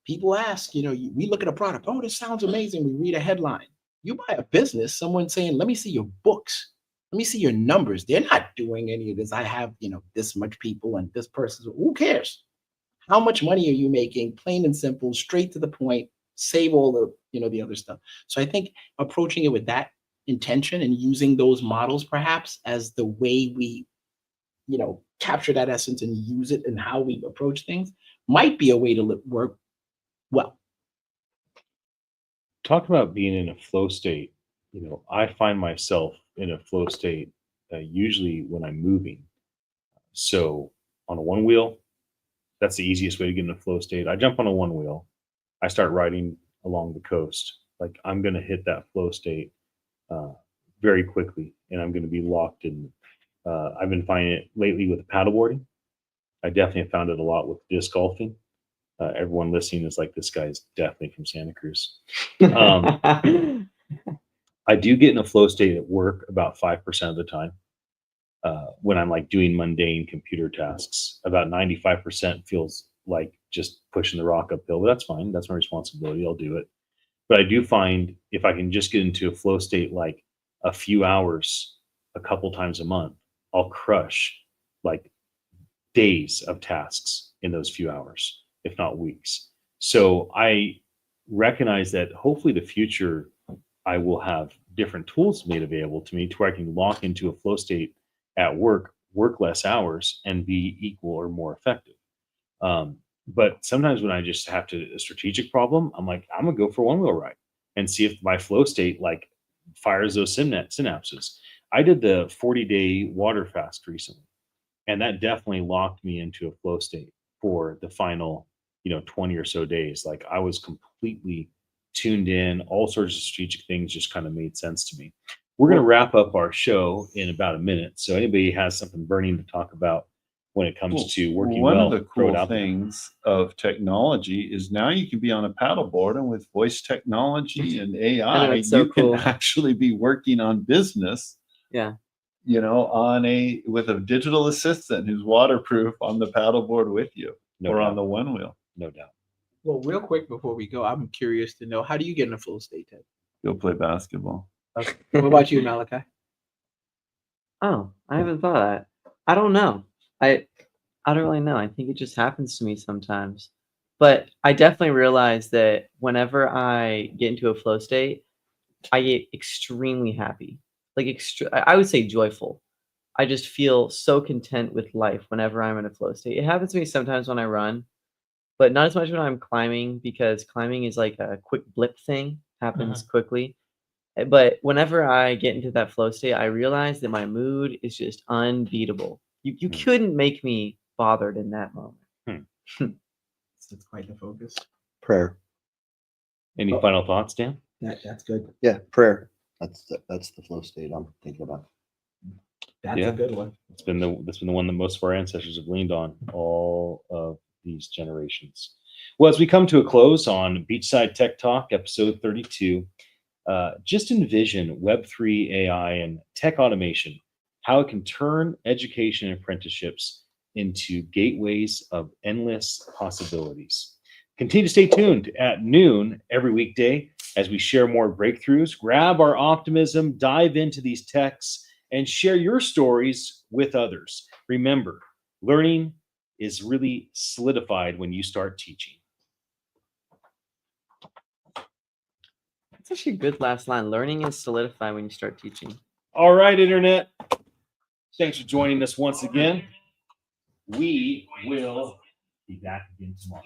People ask, we look at a product. Oh, this sounds amazing. We read a headline. You buy a business, someone saying, let me see your books. Let me see your numbers. They're not doing any of this. I have, this much people and this person. Who cares? How much money are you making? Plain and simple, straight to the point, save all the, the other stuff. So I think approaching it with that intention and using those models perhaps as the way we, capture that essence and use it in how we approach things might be a way to work well. Talk about being in a flow state. I find myself in a flow state usually when I'm moving. So on a one wheel, that's the easiest way to get in a flow state. I jump on a one wheel, I start riding along the coast. Like I'm going to hit that flow state very quickly, and I'm going to be locked in. I've been finding it lately with paddleboarding. I definitely have found it a lot with disc golfing. Everyone listening is like, this guy is definitely from Santa Cruz. I do get in a flow state at work about 5% of the time. When I'm like doing mundane computer tasks, about 95% feels like just pushing the rock uphill. But that's fine. That's my responsibility. I'll do it. But I do find if I can just get into a flow state like a few hours, a couple times a month, I'll crush like days of tasks in those few hours, if not weeks. So I recognize that hopefully the future, I will have different tools made available to me to where I can lock into a flow state at work less hours, and be equal or more effective. But sometimes when I just have a strategic problem, I'm like, I'm gonna go for a one wheel ride and see if my flow state like fires those synapses. I did the 40-day water fast recently, and that definitely locked me into a flow state for the final 20 or so days. Like I was completely tuned in, all sorts of strategic things just kind of made sense to me. We're going to wrap up our show in about a minute. So anybody has something burning to talk about when it comes to working one well, of the throw it cool out there. things of technology is now you can be on a paddleboard, and with voice technology and AI, it's so you can cool. actually be working on business. Yeah. With a digital assistant who's waterproof on the paddleboard with you, or on the one wheel. No doubt. Well, real quick before we go, I'm curious to know, how do you get in a flow state, Ted? Go play basketball. Okay. What about you, Malakye? Oh, I haven't thought of that. I don't know. I don't really know. I think it just happens to me sometimes. But I definitely realize that whenever I get into a flow state, I get extremely happy. Like I would say joyful. I just feel so content with life whenever I'm in a flow state. It happens to me sometimes when I run, but not as much when I'm climbing, because climbing is like a quick blip thing, happens quickly. But whenever I get into that flow state, I realize that my mood is just unbeatable. You couldn't make me bothered in that moment. That's quite the focus. Prayer. Any final thoughts, Dan? That's good. Yeah, prayer. That's the flow state I'm thinking about. That's a good one. That's been the one that most of our ancestors have leaned on all of these generations. Well, as we come to a close on Beachside Tech Talk, episode 32, just envision Web3, AI, and tech automation, how it can turn education and apprenticeships into gateways of endless possibilities. Continue to stay tuned at noon every weekday as we share more breakthroughs, grab our optimism, dive into these techs, and share your stories with others. Remember, learning is really solidified when you start teaching. That's actually a good last line. Learning is solidified when you start teaching. All right, Internet. Thanks for joining us once again. We will be back again tomorrow.